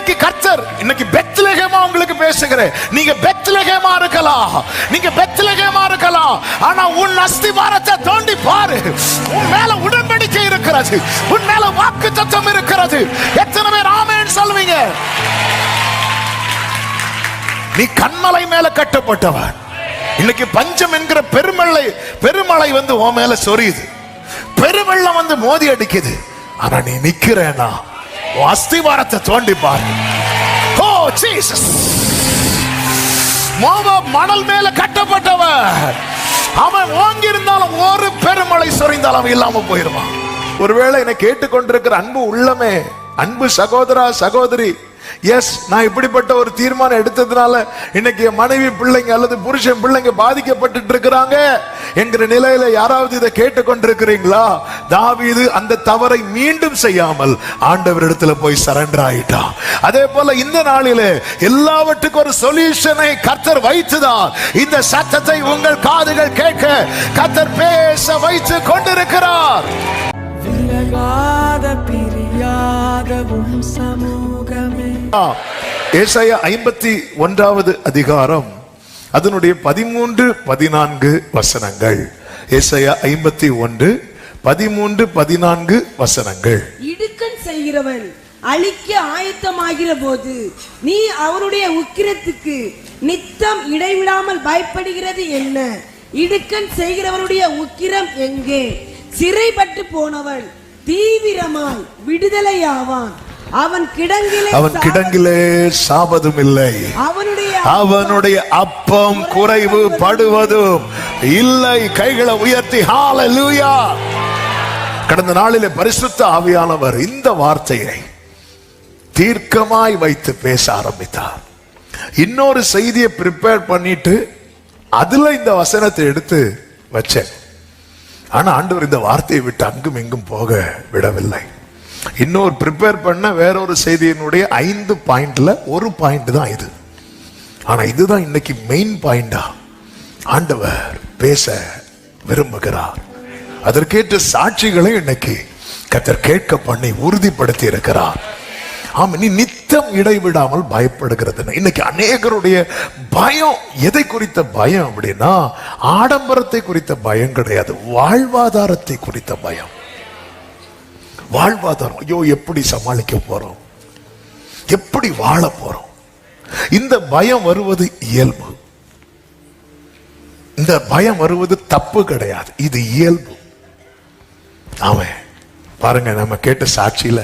இன்னைக்கு கர்த்தர் இன்னைக்கு பெத்லகேமா உங்களுக்கு பேசுகிறேன். நீங்க பெத்லகேமா இருக்கலாம், நீங்க பெத்லகேமா இருக்கலாம். ஆனா உன் அஸ்திவாரத்தை தோண்டி பாரு. உன் மேல உடன்படிக்கை இருக்கிறது, உன் மேல வாக்குத்தத்தம் இருக்கிறது. எத்தனை பேர் ஆமென் சொல்வீங்க? நீ கண்மலை மேல கட்டப்பட்டவன். இன்னைக்கு பஞ்சம் என்கிற பெருமழை வந்து உன் மேல சொரியுது, பெருவெள்ளம் வந்து மோதி அடிக்குது. ஆனா நீ நிக்கிறேனா? அஸ்திவாரத்தை தோண்டி பாரு. ஓ ஜீசஸ்! மோவாப் மணல் மேல கட்டப்பட்டவன். அவன் ஓங்கி இருந்தாலும் ஒரு பெருமழை சொரிந்தாலும் அவன் இல்லாம போயிருவான். ஒருவேளை என்னை கேட்டுக்கொண்டிருக்கிற அன்பு உள்ளமே, அன்பு சகோதரா சகோதரி, எஸ், நான் இப்படிப்பட்ட ஒரு தீர்மானம் எடுத்ததுனால இன்னைக்கு என் மனைவி பிள்ளைங்க அல்லது புருஷன் பிள்ளைங்க பாதிக்கப்பட்டு இருக்கிறாங்க என்கிற நிலையில யாராவது இதை கேட்டுக்கொண்டிருக்கிறீங்களா? தாவீது அந்த தவறை மீண்டும் செய்யாமல் ஆண்டவரிடத்துல போய் சரண்டர் ஆயிட்டான். அதே போல இந்த நாளிலே எல்லாவற்றுக்கும் ஒரு சொல்யூஷனை கர்த்தர் வைத்துதான் இந்த சத்தத்தை உங்கள் காதுகள் கேட்க கர்த்தர் பேச வைத்து கொண்டிருக்கிறார். ஏசாயா 51வது அதிகாரம் அதனுடைய 13, 14 வசனங்கள். ஏசாயா 51, 13, 14 வசனங்கள். இடுக்கண் செய்கிறவன் அழிக்க ஆயத்தமாகிற போது நீ அவருடைய உக்கிரத்துக்கு நித்தம் இடைவிடாமல் பயப்படுகிறது என்ன? இடுக்கண் செய்கிறவருடைய உக்கிரம் எங்கே? சிறைப்பட்டு போனவன் தீவிரமாய் விடுதலையாவான். அவன் கிடங்கிலே சாவதும் இல்லை, அவனுடைய அப்பம் குறைவு படுவதும் இல்லை. கைகளை உயர்த்தி ஹalleluya! கடந்த நாளிலே பரிசுத்த ஆவியானவர் இந்த வார்த்தையை தீர்க்கமாய் வைத்து பேச ஆரம்பித்தார். இன்னொரு செய்தியை ப்ரிப்பேர் பண்ணிட்டு அதுல இந்த வசனத்தை எடுத்து வச்சேன். ஆனா ஆண்டவர் இந்த வார்த்தையை விட்டு அங்கும் இங்கும் போக விடவில்லை. இன்னொரு ப்ரிப்பேர் பண்ண வேறொரு செய்தியினுடைய 5 பாயிண்ட்ல ஒரு பாயிண்ட் தான் இது. ஆனா இதுதான் இன்னைக்கு மெயின் பாயிண்டா ஆண்டவர் பேச விரும்புகிறார். அதற்கேற்ற சாட்சிகளை இன்னைக்கு கர்த்தர் கேட்க பண்ணி உறுதிப்படுத்தி இருக்கிறார். ஆமா, நீ நித்தம் இடைவிடாமல் பயப்படுகிறது. இன்னைக்கு அநேகருடைய பயம் எதை குறித்த பயம் அப்படின்னா, ஆடம்பரத்தை குறித்த பயம் கிடையாது, வாழ்வாதாரத்தை குறித்த பயம். வாழ்வாதாரம், ஐயோ எப்படி சமாளிக்க போறோம், எப்படி வாழ போறோம், இந்த பயம் வருவது இயல்பு. இந்த பயம் வருவது தப்பு கிடையாது, இது இயல்பு. அவன் பாருங்க, நம்ம கேட்ட சாட்சியில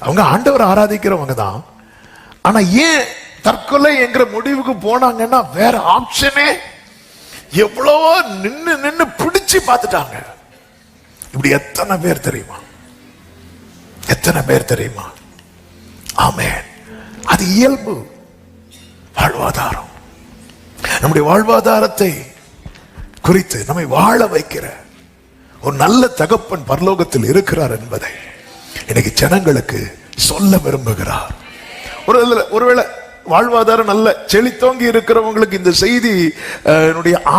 அவங்க ஆண்டவர் ஆராதிக்கிறவங்க தான். ஆனா ஏன் தற்கொலை என்கிற முடிவுக்கு போனாங்கன்னா, வேற ஆப்ஷனே எவ்வளவோ நின்னு பிடிச்சு பார்த்துட்டாங்க. இப்படி எத்தனை பேர் தெரியுமா? எத்தனை பேர் தெரியுமா? ஆமென். அது இயல்பு. வாழ்வாதாரம், நம்முடைய வாழ்வாதாரத்தை குறித்து நம்மை வாழ வைக்கிற ஒரு நல்ல தகப்பன் பரலோகத்தில் இருக்கிறார் என்பதை இன்னைக்கு ஜனங்களுக்கு சொல்ல விரும்புகிறார். ஒருவேளை வாழ்வாதாரம் நல்ல செழித்தோங்கி இருக்கிறவங்களுக்கு இந்த செய்தி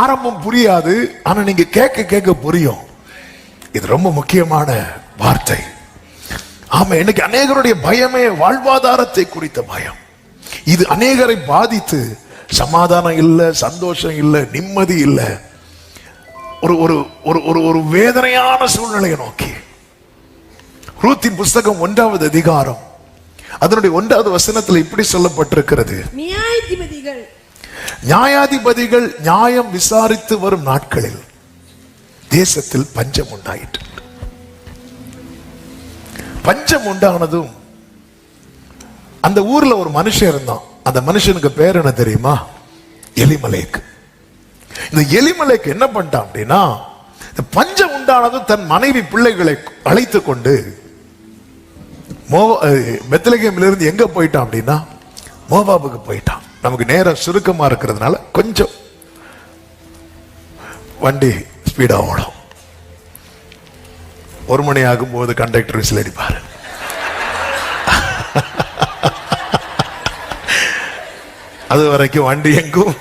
ஆரம்பம் புரியாது. ஆனா நீங்க கேட்க கேட்க புரியும். இது ரொம்ப முக்கியமான வார்த்தை. ஆமா, இன்னைக்கு அநேகருடைய பயமே வாழ்வாதாரத்தை குறித்த பயம். இது அநேகரை பாதித்து சமாதானம் இல்லை, சந்தோஷம் இல்லை, நிம்மதி இல்லை, ஒரு ஒரு ஒரு ஒரு வேதனையான சூழ்நிலையை நோக்கி. ரூத்தின் புஸ்தகம் 1வது அதிகாரம் அதனுடைய 1வது வசனத்தில் இப்படி சொல்லப்பட்டிருக்கிறது, நியாயாதிபதிகள் நியாயம் விசாரித்து வரும் நாட்களில் தேசத்தில் பஞ்சம் உண்டாயிற்று. பஞ்சம் உண்டானதும் அந்த ஊர்ல ஒரு மனுஷன் இருந்தான். அந்த மனுஷனுக்கு பேர் என்ன தெரியுமா? எலிமலேக். இந்த எலிமலேக் என்ன பண்ணிட்டான் அப்படின்னா, பஞ்சம் உண்டானதும் தன் மனைவி பிள்ளைகளை அழைத்து கொண்டு பெத்லகேமிலிருந்து எங்க போயிட்டான் அப்படின்னா, மோவாபுக்கு போயிட்டான். நமக்கு நேரம் சுருக்கமா இருக்கிறதுனால கொஞ்சம் வண்டி ஸ்பீடா ஓடும். 1 மணி ஆகும் போது கண்டக்டர் விசில் அடிப்பாரு. அது வரைக்கும் வண்டி எங்கும்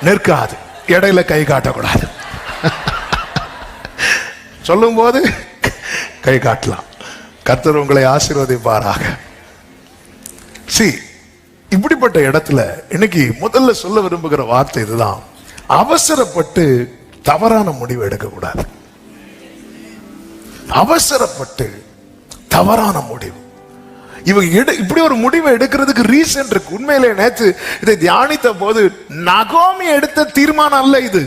நிற்காது, இடையில கை காட்டக்கூடாது. சொல்லும் போது கை காட்டலாம். கர்த்தர் உங்களை ஆசீர்வதிப்பாராக. இப்படிப்பட்ட இடத்துல இன்னைக்கு முதல்ல சொல்ல விரும்புகிற வார்த்தை இதுதான். அவசரப்பட்டு தவறான முடிவு எடுக்க கூடாது. அவசரப்பட்டு தவறான முடிவு. இவங்க இப்படி ஒரு முடிவை எடுக்கிறதுக்கு ரீசன் இருக்கு. உண்மையிலே நேற்று இதை தியானித்த போது நகோமி எடுத்த தீர்மானம் அல்ல இது,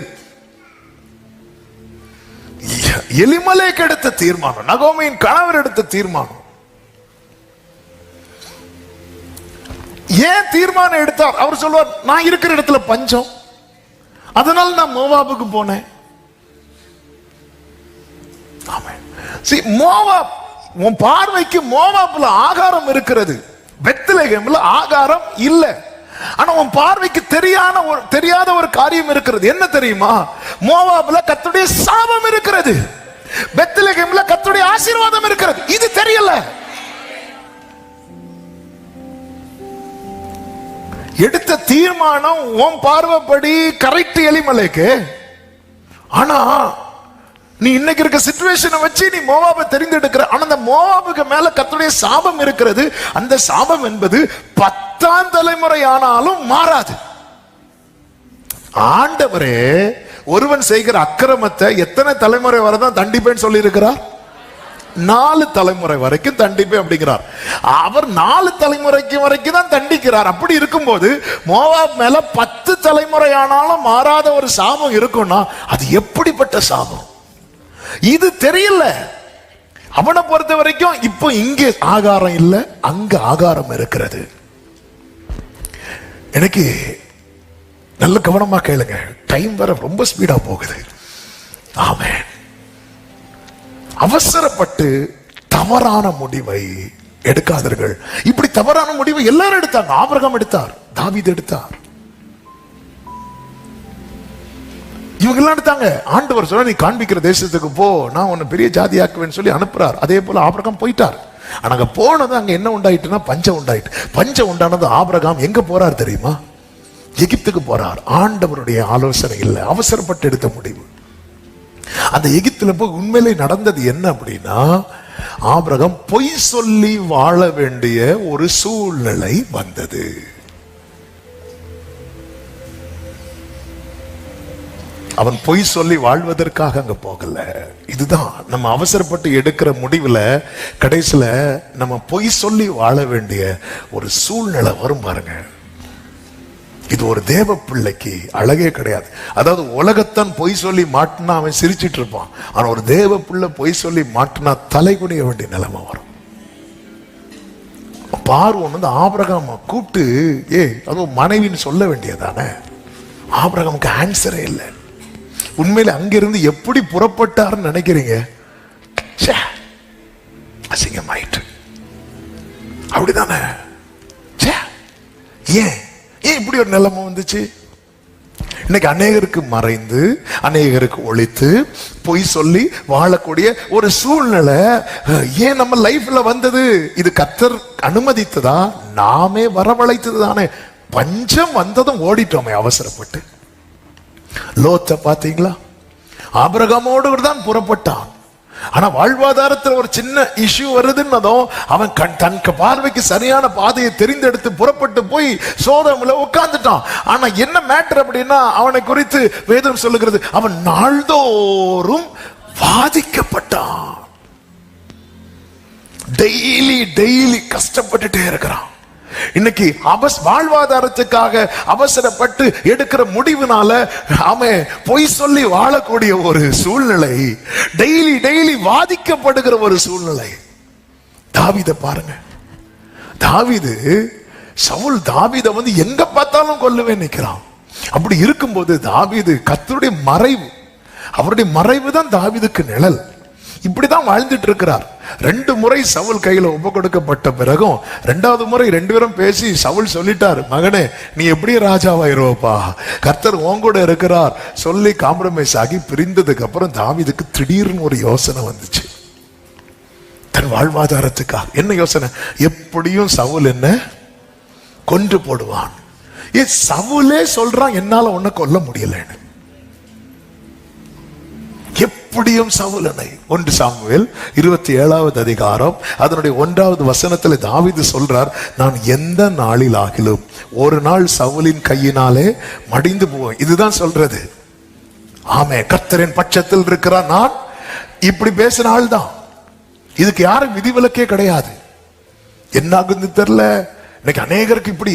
எலிமலேக் எடுத்த தீர்மானம், நகோமியின் கணவர் எடுத்த தீர்மானம். ஏன் தீர்மானம் எடுத்தார்? அவர் சொல்வார், நான் இருக்கிற இடத்துல பஞ்சம், அதனால நான் மோவாபுக்கு போனேன். மோவாப், உன் பார்வைக்கு மோவாப்ல ஆகாரம் இருக்கிறது, பெத்லெகேம்ல ஆகாரம் இல்ல. ஆனா உன் பார்வைக்கு தெரியாத ஒரு காரியம் இருக்கிறது. என்ன தெரியுமா? மோவாப்ல கர்த்தருடைய சாபம் இருக்கிறது, பெத்லெகேம்ல கர்த்தருடைய ஆசீர்வாதம் இருக்கிறது. இது தெரியல. எடுத்த தீர்மானம் உன் பார்வைப்படி கரெக்ட் எலிமலேக்கு. ஆனா நீ இன்னைக்கு இருக்க சிச்சுவேஷனை வச்சு நீ மோவாபை தெரிந்தெடுக்கிற. ஆனா அந்த மோவாபுக்கு மேல கர்த்தருடைய சாபம் இருக்கிறது. அந்த சாபம் என்பது 10ஆம் தலைமுறை ஆனாலும் மாறாது. ஆண்டவரே ஒருவன் செய்கிற அக்கிரமத்தை எத்தனை தலைமுறை வரதான் தண்டிப்பேன்னு சொல்லி இருக்கிறார்? 4 தலைமுறை வரைக்கும் தண்டிப்பேன் அப்படிங்கிறார். அவர் 4 தலைமுறைக்கு வரைக்கும் தான் தண்டிக்கிறார். அப்படி இருக்கும்போது மோவாப் மேல 10 தலைமுறை ஆனாலும் மாறாத ஒரு சாபம் இருக்கும்னா அது எப்படிப்பட்ட சாபம்? இது தெரியல. அவனை பொறுத்த வரைக்கும் இப்போ இங்கே ஆகாரம் இல்ல, அங்க ஆகாரம் இருக்கிறது. எனக்கு நல்ல கவனமா கேளுங்க, டைம் வர ரொம்ப ஸ்பீடா போகுது. ஆமென். அவசரப்பட்டு தவறான முடிவை எடுக்காதீர்கள். இப்படி தவறான முடிவை எல்லாரும் எடுத்தாங்க. ஆபிரகாம் எடுத்தார், தாவீது எடுத்தார், இவங்க எல்லாம் எடுத்தாங்க. ஆண்டவர் சொல்ல, நீ காண்பிக்கிற தேசத்துக்கு போ, நான் உன்னை பெரிய ஜாதியாக்குவேன்னு சொல்லி அனுப்புறார். அதே போல ஆபிரகாம் போயிட்டார். ஆனா அங்க போனது அங்க என்ன உண்டாயிட்டுனா பஞ்சம் உண்டாயிட்டு. பஞ்சம் உண்டானது ஆபிரகாம் எங்க போறார் தெரியுமா? எகிப்துக்கு போறார். ஆண்டவருடைய ஆலோசனை இல்லை, அவசரப்பட்டு எடுத்த முடிவு. அந்த எகிப்துல போய் உண்மையிலே நடந்தது என்ன அப்படின்னா, ஆபிரகாம் பொய் சொல்லி வாழ வேண்டிய ஒரு சூழ்நிலை வந்தது. அவன் பொய் சொல்லி வாழ்வதற்காக அங்க போகல. இதுதான் நம்ம அவசரப்பட்டு எடுக்கிற முடிவுல கடைசியில நம்ம பொய் சொல்லி வாழ வேண்டிய ஒரு சூழ்நிலை வரும் பாருங்க. இது ஒரு தேவ பிள்ளைக்கு அழகே கிடையாது. அதாவது உலகத்தான் பொய் சொல்லி மாட்டினா அவன் சிரிச்சிட்டு இருப்பான். ஆனா ஒரு தேவ பிள்ளை பொய் சொல்லி மாட்டினா தலை குனிய வேண்டிய நிலைமை வரும். பார்வோன் வந்து ஆபிரகாம கூப்பிட்டு அதுவும் மனைவின்னு சொல்ல வேண்டியதானே. ஆபிரகாமுக்கு ஆன்சரே இல்லை. உண்மையில அங்கிருந்து எப்படி புறப்பட்டார்னு நினைக்கிறீங்க? அசிங்கமாயிட்டு அப்படிதானே. ஏன் இப்படி ஒரு நிலைமை வந்துச்சு? இன்னைக்கு அநேகருக்கு மறைந்து, அநேகருக்கு ஒழித்து, பொய் சொல்லி வாழக்கூடிய ஒரு சூழ்நிலை ஏன் நம்ம லைஃப்ல வந்தது? இது கர்த்தர் அனுமதித்ததா? நாமே வரவழைத்தது தானே. பஞ்சம் வந்ததும் ஓடிட்டோமே அவசரப்பட்டு. லோத்தை பாத்தீங்களா? ஆபிரகாமோடு தான் புறப்பட்டான். ஆனா வாழ்வாதாரத்தில் ஒரு சின்ன இஷ்யூ வருதுன்னதும் அவன் தன் பார்வைக்கு சரியான பாதையை தெரிந்தெடுத்து புறப்பட்டு போய் சோதோமில் உட்கார்ந்துட்டான். ஆனா என்ன மேட்டர் அப்படின்னா, அவனை குறித்து வேதம் சொல்லுகிறது, அவன் நாள்தோறும் பாதிக்கப்பட்டான். டெய்லி கஷ்டப்பட்டுட்டே இருக்கிறான். இன்னைக்கு வாழ்வாதாரத்துக்காக அவசரப்பட்டு எடுக்கிற முடிவுனால அவன் பொய் சொல்லி வாழக்கூடிய ஒரு சூழ்நிலை, டெய்லி வாதிக்கப்படுகிற ஒரு சூழ்நிலை. தாவீதை பாருங்க. சவுல் தாவீதை வந்து எங்க பார்த்தாலும் கொல்லுவே நிற்கிறான். அப்படி இருக்கும்போது தாவீது கர்த்தருடைய மறைவு, அவருடைய மறைவு தான் தாவீதுக்கு நிழல். இப்படிதான் வாழ்ந்துட்டு இருக்கிறார். 2 முறை சவுல் கையில ஒப்பு கொடுக்கப்பட்ட பிறகும் 2வது முறை 2 பேரும் பேசி சவுல் சொல்லிட்டார், மகனே நீ எப்படி ராஜாவாயிருவப்பா, கர்த்தர் உன்கூட இருக்கிறார் சொல்லி காம்ப்ரமைஸ் ஆகி பிரிந்ததுக்கு அப்புறம் தாவீதுக்கு திடீர்னு ஒரு யோசனை வந்துச்சு. தன் வாழ்வாதாரத்துக்காக என்ன யோசனை? எப்படியும் சவுல் என்ன கொன்று போடுவான். சவுலே சொல்றான், என்னால உன்னை கொல்ல முடியலன்னு. எப்படியும் சவுலனை. 1 சாமுவேல் 27வது அதிகாரம் அதனுடைய 1வது வசனத்தில் தாவீது சொல்றார், நான் எந்த நாளில் ஆகிலும் ஒரு நாள் சவுலின் கையினாலே மடிந்து போவேன். இதுதான் சொல்றது. ஆமே, கர்த்தரின் பட்சத்தில் இருக்கிறார். நான் இப்படி பேசின ஆள் தான். இதுக்கு யாரும் விதிவிலக்கே கிடையாது. என்ன ஆகுது தெரியல. இன்னைக்கு அநேகருக்கு இப்படி.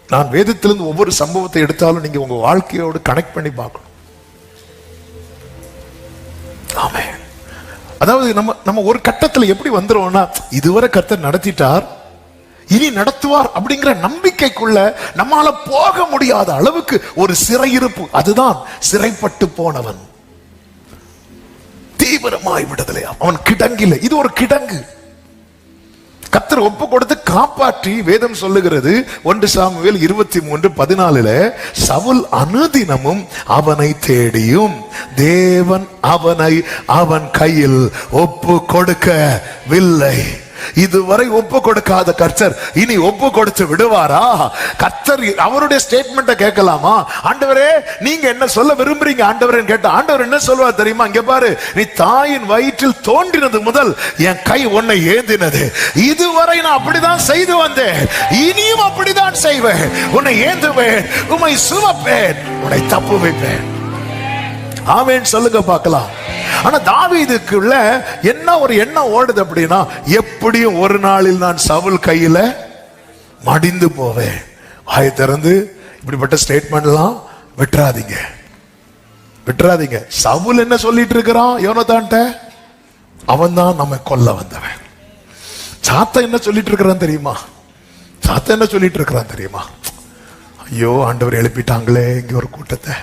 நான் வேதத்திலிருந்து ஒவ்வொரு சம்பவத்தை எடுத்தாலும் நீங்க உங்க வாழ்க்கையோடு கனெக்ட் பண்ணி பார்க்கணும். ஆமே. அதாவது நம்ம ஒரு கட்டத்துல எப்படி வந்துருவோம்னா, இதுவரை கர்த்தர் நடத்திட்டார், இனி நடத்துவார் அப்படிங்கிற நம்பிக்கைக்குள்ள நம்மால போக முடியாத அளவுக்கு ஒரு சிறையிருப்பு. அதுதான் சிறைப்பட்டு போனவன் தீவிரமாய் விடுதலை. அவன் கிடங்கில, இது ஒரு கிடங்கு. கர்த்தர் ஒப்பு கொடுத்து காப்பாற்றி வேதம் சொல்லுகிறது 1 சாமுவேல் 23:14 சவுல் அனுதினமும் அவனை தேடியும் தேவன் அவனை அவன் கையில் ஒப்பு கொடுக்கவில்லை. இதுவரை ஒப்பு கொடுக்காத கர்த்தர் இனி ஒப்பு கொடுத்து விடுவாரா? கர்த்தர் அவருடைய ஸ்டேட்மெண்ட்டை கேட்கலாமா? ஆண்டவரே நீங்க என்ன சொல்ல விரும்புறீங்க ஆண்டவரே கேட்ட ஆண்டவர் என்ன சொல்வார் தெரியுமா? இங்க பாரு, நீ தாயின் வயிற்றில் தோன்றினது முதல் என் கை உன்னை ஏந்தினது. இதுவரை நான் அப்படிதான் செய்து வந்தேன், இனியும் அப்படிதான் செய்வேன். உன்னை ஏந்துவேன், உன்னை சுமப்பேன், உன்னை தப்பு வைப்பேன். ஆமென் சொல்லுங்க பார்க்கலாம். ஆனா தாவீதுக்குள்ள என்ன ஒரு எண்ணம் ஓடுது அப்படின்னா, எப்படியும் ஒரு நாளில் நான் சவுல் கையில மடிந்து போவேன். வாயை திறந்து இப்படிப்பட்ட ஸ்டேட்மெண்ட் எல்லாம் விட்டுறாதீங்க, விட்டுறாதீங்க. சவுல் என்ன சொல்லிட்டு இருக்கிறான் யோனத்தான்ட்ட? அவன் தான் நம்ம கொல்ல வந்தவன். சாத்தா என்ன சொல்லிட்டு இருக்கிறான் தெரியுமா? சாத்தா என்ன சொல்லிட்டு இருக்கிறான் தெரியுமா? ஐயோ ஆண்டவர் எழுப்பிட்டாங்களே இங்க ஒரு கூட்டத்தை,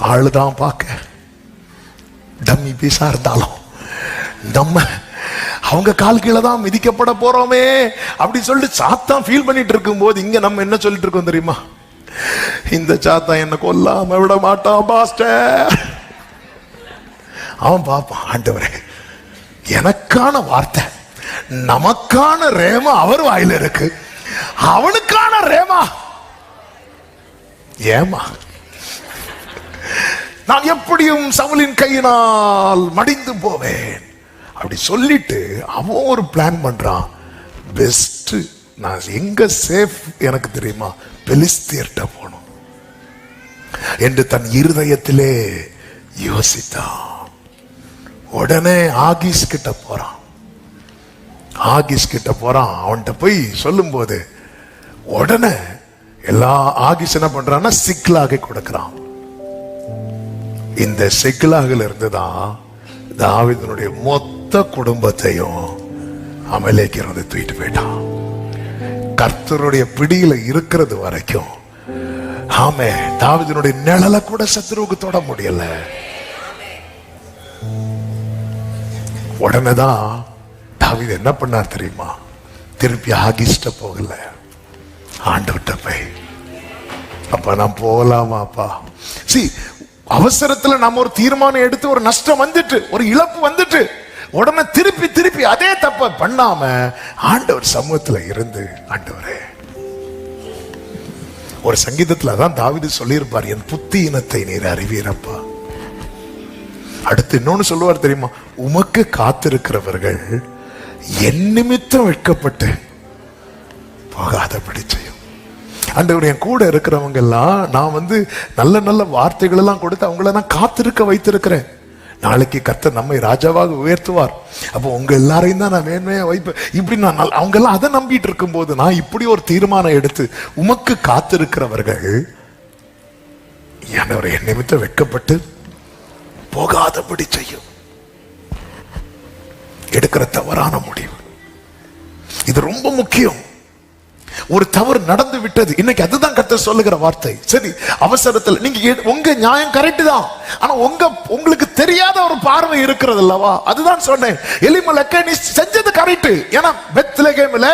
ஆளுதான் பார்க்க டம்மி பீஸா இருந்தாலும் நம்ம அவங்க கால் கீழே தான் மிதிக்கப்பட போறோமே அப்படி சொல்லிட்டு சாத்தான் ஃபீல் பண்ணிட்டு இருக்கும் போது இங்க நம்ம என்ன சொல்லிட்டு இருக்கோம் தெரியுமா? இந்த சாத்தான் என்ன கொல்லாம விட மாட்டான் பாஸ்டர். அவன் பாப்பான், ஆண்டவரே எனக்கான வார்த்தை, நமக்கான ரேமா அவர் வாயில இருக்கு, அவனுக்கான ரேமா ஏமா நான் எப்படியும் சவுலின் கையினால் மடிந்து போவேன் அப்படி சொல்லிட்டு அவன் ஒரு பிளான் பண்றான். பெஸ்ட் நான் எங்க சேஃப் எனக்கு தெரியுமா? பெலிஸ்தியர்ட்ட போகணும் என்று தன் இருதயத்திலே யோசித்தான். உடனே ஆகீஸ் கிட்ட போறான். ஆகீஸ் கிட்ட போறான். அவன்கிட்ட போய் சொல்லும் போது உடனே எல்லா ஆகீஸ் என்ன பண்றான்னா சிக்லாக கொடுக்கிறான். இந்த சிக்லாகில் இருந்துதான் தாவீதுனுடைய மொத்த குடும்பத்தையும் அமலேக்கியர் தூக்கிட்டு போயிட்டான். கர்த்தருடைய பிடியில இருக்கிறது வரைக்கும் ஆமே தாவீதுனுடைய நிழலை கூட சத்துருவுக்கு தொட முடியல. உடனேதான் தாவீது என்ன பண்ணார் தெரியுமா? திருப்பி ஆகிஸ்ட போகல, ஆண்டவர்கிட்ட போய் அப்பா நான் போகலாமாப்பா. அவசரத்துல நம்ம ஒரு தீர்மானம் எடுத்து ஒரு நஷ்டம் வந்துட்டு ஒரு இழப்பு வந்துட்டு உடனே திருப்பி திருப்பி அதே தப்ப பண்ணாம ஆண்டவர் சமூகத்துல இருந்து, ஆண்டவரே ஒரு சங்கீதத்துல தான் தாவீது சொல்லியிருப்பார், என் புத்தியினத்தை நீர் அறிவீரப்பா. அடுத்து இன்னொன்னு சொல்லுவார் தெரியுமா? உமக்கு காத்திருக்கிறவர்கள் என் நிமித்தம் வெட்கப்பட்டு போகாதபடி செய்யும். ஆண்டவர் என் கூட இருக்கிறவங்க எல்லாம் நான் நல்ல நல்ல வார்த்தைகள் எல்லாம் கொடுத்து அவங்கள நான் காத்திருக்க வைத்திருக்கிறேன். நாளைக்கு கர்த்தர் நம்மை ராஜாவாக உயர்த்துவார், அப்போ உங்க எல்லாரையும் தான் நான் மேன்மையா வைப்பேன். இப்படி நான் அவங்க எல்லாம் அதை நம்பிட்டு இருக்கும் போது நான் இப்படி ஒரு தீர்மானம் எடுத்து உமக்கு காத்திருக்கிறவர்கள் என் நிமித்தம் வெட்கப்பட்டு போகாதபடி செய்யும். எடுக்கிற தவறான முடிவு இது ரொம்ப முக்கியம். ஒரு தவறு நடந்து விட்டது, இன்னைக்கு அதுதான் கர்த்தர் சொல்லுகிற வார்த்தை. சரி, அவசரத்தில் நீங்க உங்க நியாயம் கரெக்ட் தான், ஆனா உங்களுக்கு தெரியாத ஒரு பார்வை இருக்கிறது அல்லவா? அதுதான் சொன்னேன், எலிமலேக்கே நீ செஞ்சது கரெக்ட். ஏன்னா பெத்லகேமில்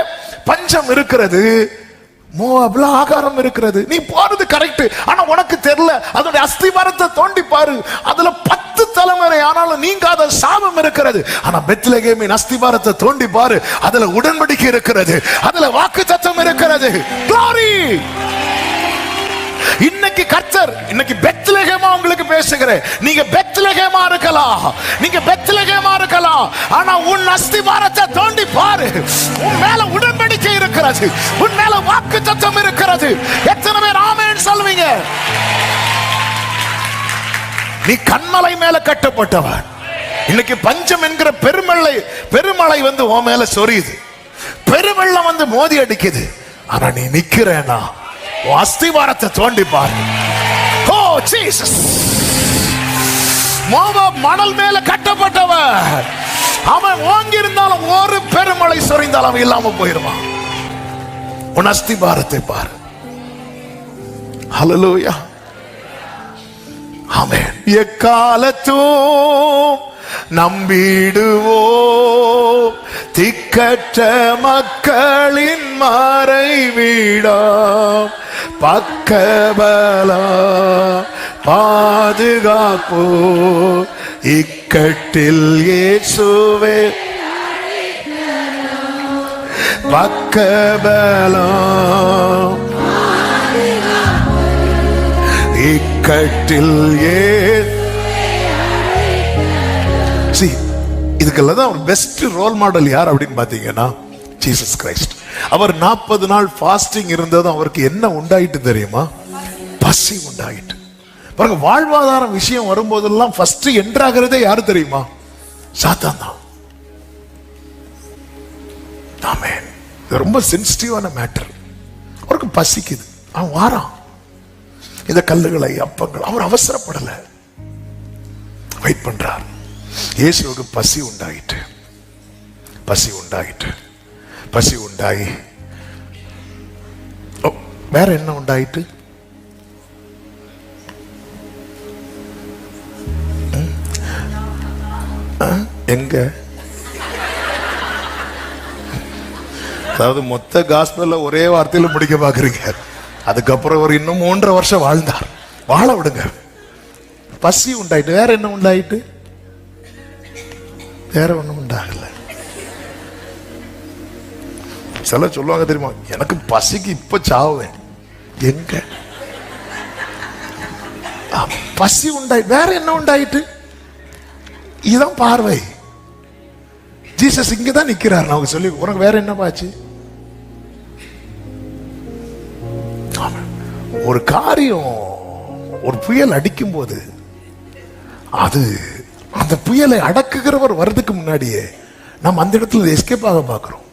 பஞ்சம் இருக்கிறது, மோவாப்ல ஆகாரம் இருக்கிறது, நீ போறது கரெக்ட். ஆனா உனக்கு தெரியல, அதோட அஸ்திவாரத்தை தோண்டி பாரு, அதுல 10 தலைமுறை ஆனாலும் நீங்காத சாபம் இருக்கிறது. ஆனா பெத்லகேமின் அஸ்திவாரத்தை தோண்டி பாரு, அதுல உடன்படிக்கை இருக்கிறது, அதுல வாக்குத்தத்தம் இருக்கிறது. Glory! இன்னைக்கு கர்த்தர் இன்னைக்கு பெத்லகேமா உங்களுக்கு பேசுகிறேன். நீங்க பெத்லகேமா இருக்கலாம், நீங்க பெத்லகேமா இருக்கலாம். ஆனா உன் அஸ்திவாரத்தை தோண்டி பாரு. உன் மேல உடன்படிக்கை இருக்கிறது, உன் மேல வாக்குத்தத்தம் இருக்கிறது. எத்தனை பேர் ஆமென் சொல்வீங்க? நீ கன்மலை மேல கட்டப்பட்டவன். இன்னைக்கு பஞ்சம் என்கிற பெருமழை வந்து உன் மேல சொரியுது, பெருவெள்ளம் வந்து மோதி அடிக்குது. ஆனா நீ நிக்கிறேனா உன் அஸ்திவாரத்தை தோண்டி பாரு. ஓ ஜீசஸ்! மோவாப் மணல் மேல கட்டப்பட்டவன். அவன் ஓங்கி இருந்தாலும் ஒரு பெருமழை சொரிந்தாலும் இல்லாம போயிருவான். உன் அஸ்திவாரத்தை பாரு. ஹல்லேலூயா, ஆமென். எக்காலத்தும் நம்பிடுவோம் திக்கற்ற மக்களின் மறைவிடம், பக்கபலா பாதுகாப்போ இக்கட்டில் இயேசுவே பக்கபலம் இக்கட்டில் இதுக்கெல்லாம் தான் ஒரு பெஸ்ட் ரோல் மாடல் யார் அப்படின்னு பாத்தீங்கன்னா ஜீசஸ் கிரைஸ்ட். அவர் 40 நாள் ஃபாஸ்டிங் இருந்ததும் அவருக்கு என்ன உண்டாயிட்டு தெரியுமா? பசி உண்டாயிட்டு. பாருங்க, வாழ்வாதாரம் விஷயம் வரும்போதெல்லாம் ஃபர்ஸ்ட் என்ட்ராகிறதே யாரு தெரியுமா? சாத்தான் தான். ஆமென். இது ரொம்ப சென்சிட்டிவான மேட்டர். அவருக்கு பசிக்குது, அவன் வாரான். இந்த கல்லுகளை அப்பங்கள் அவர் அவசரப்படல, வெயிட் பண்றார். இயேசுவுக்கு பசி உண்டாயிட்டு, பசி உண்டாயிட்டு, பசி உண்டாயி வேற என்ன உண்டாயிட்டு? எங்க? அதாவது மொத்த காஸ்பல்ல ஒரே வார்த்தையில முடிக்க பாக்குறீங்க. அதுக்கப்புறம் ஒரு இன்னும் 3.5 வருஷம் வாழ்ந்தார். வாழ விடுங்க. பசி உண்டாயிட்டு. வேற என்ன உண்டாயிட்டு? வேற ஒண்ணும் உண்டாகல. சில சொல்லுவாங்க தெரியுமா, எனக்கு பசிக்கு இப்ப சாவேன். எங்க? பசி உண்டாயிட்டு. வேற என்ன உண்டாயிட்டு? இதுதான் பார்வை. ஜீசஸ் இங்கதான் நிக்கிறார். நான் சொல்லி உனக்கு வேற என்ன பாச்சு? ஒரு காரியம், ஒரு புயல் அடிக்கும் போது அது அந்த புயலை அடக்குகிறவர் வர்றதுக்கு முன்னாடியே நம்ம அந்த இடத்துல எஸ்கேப் ஆக பார்க்கிறோம்.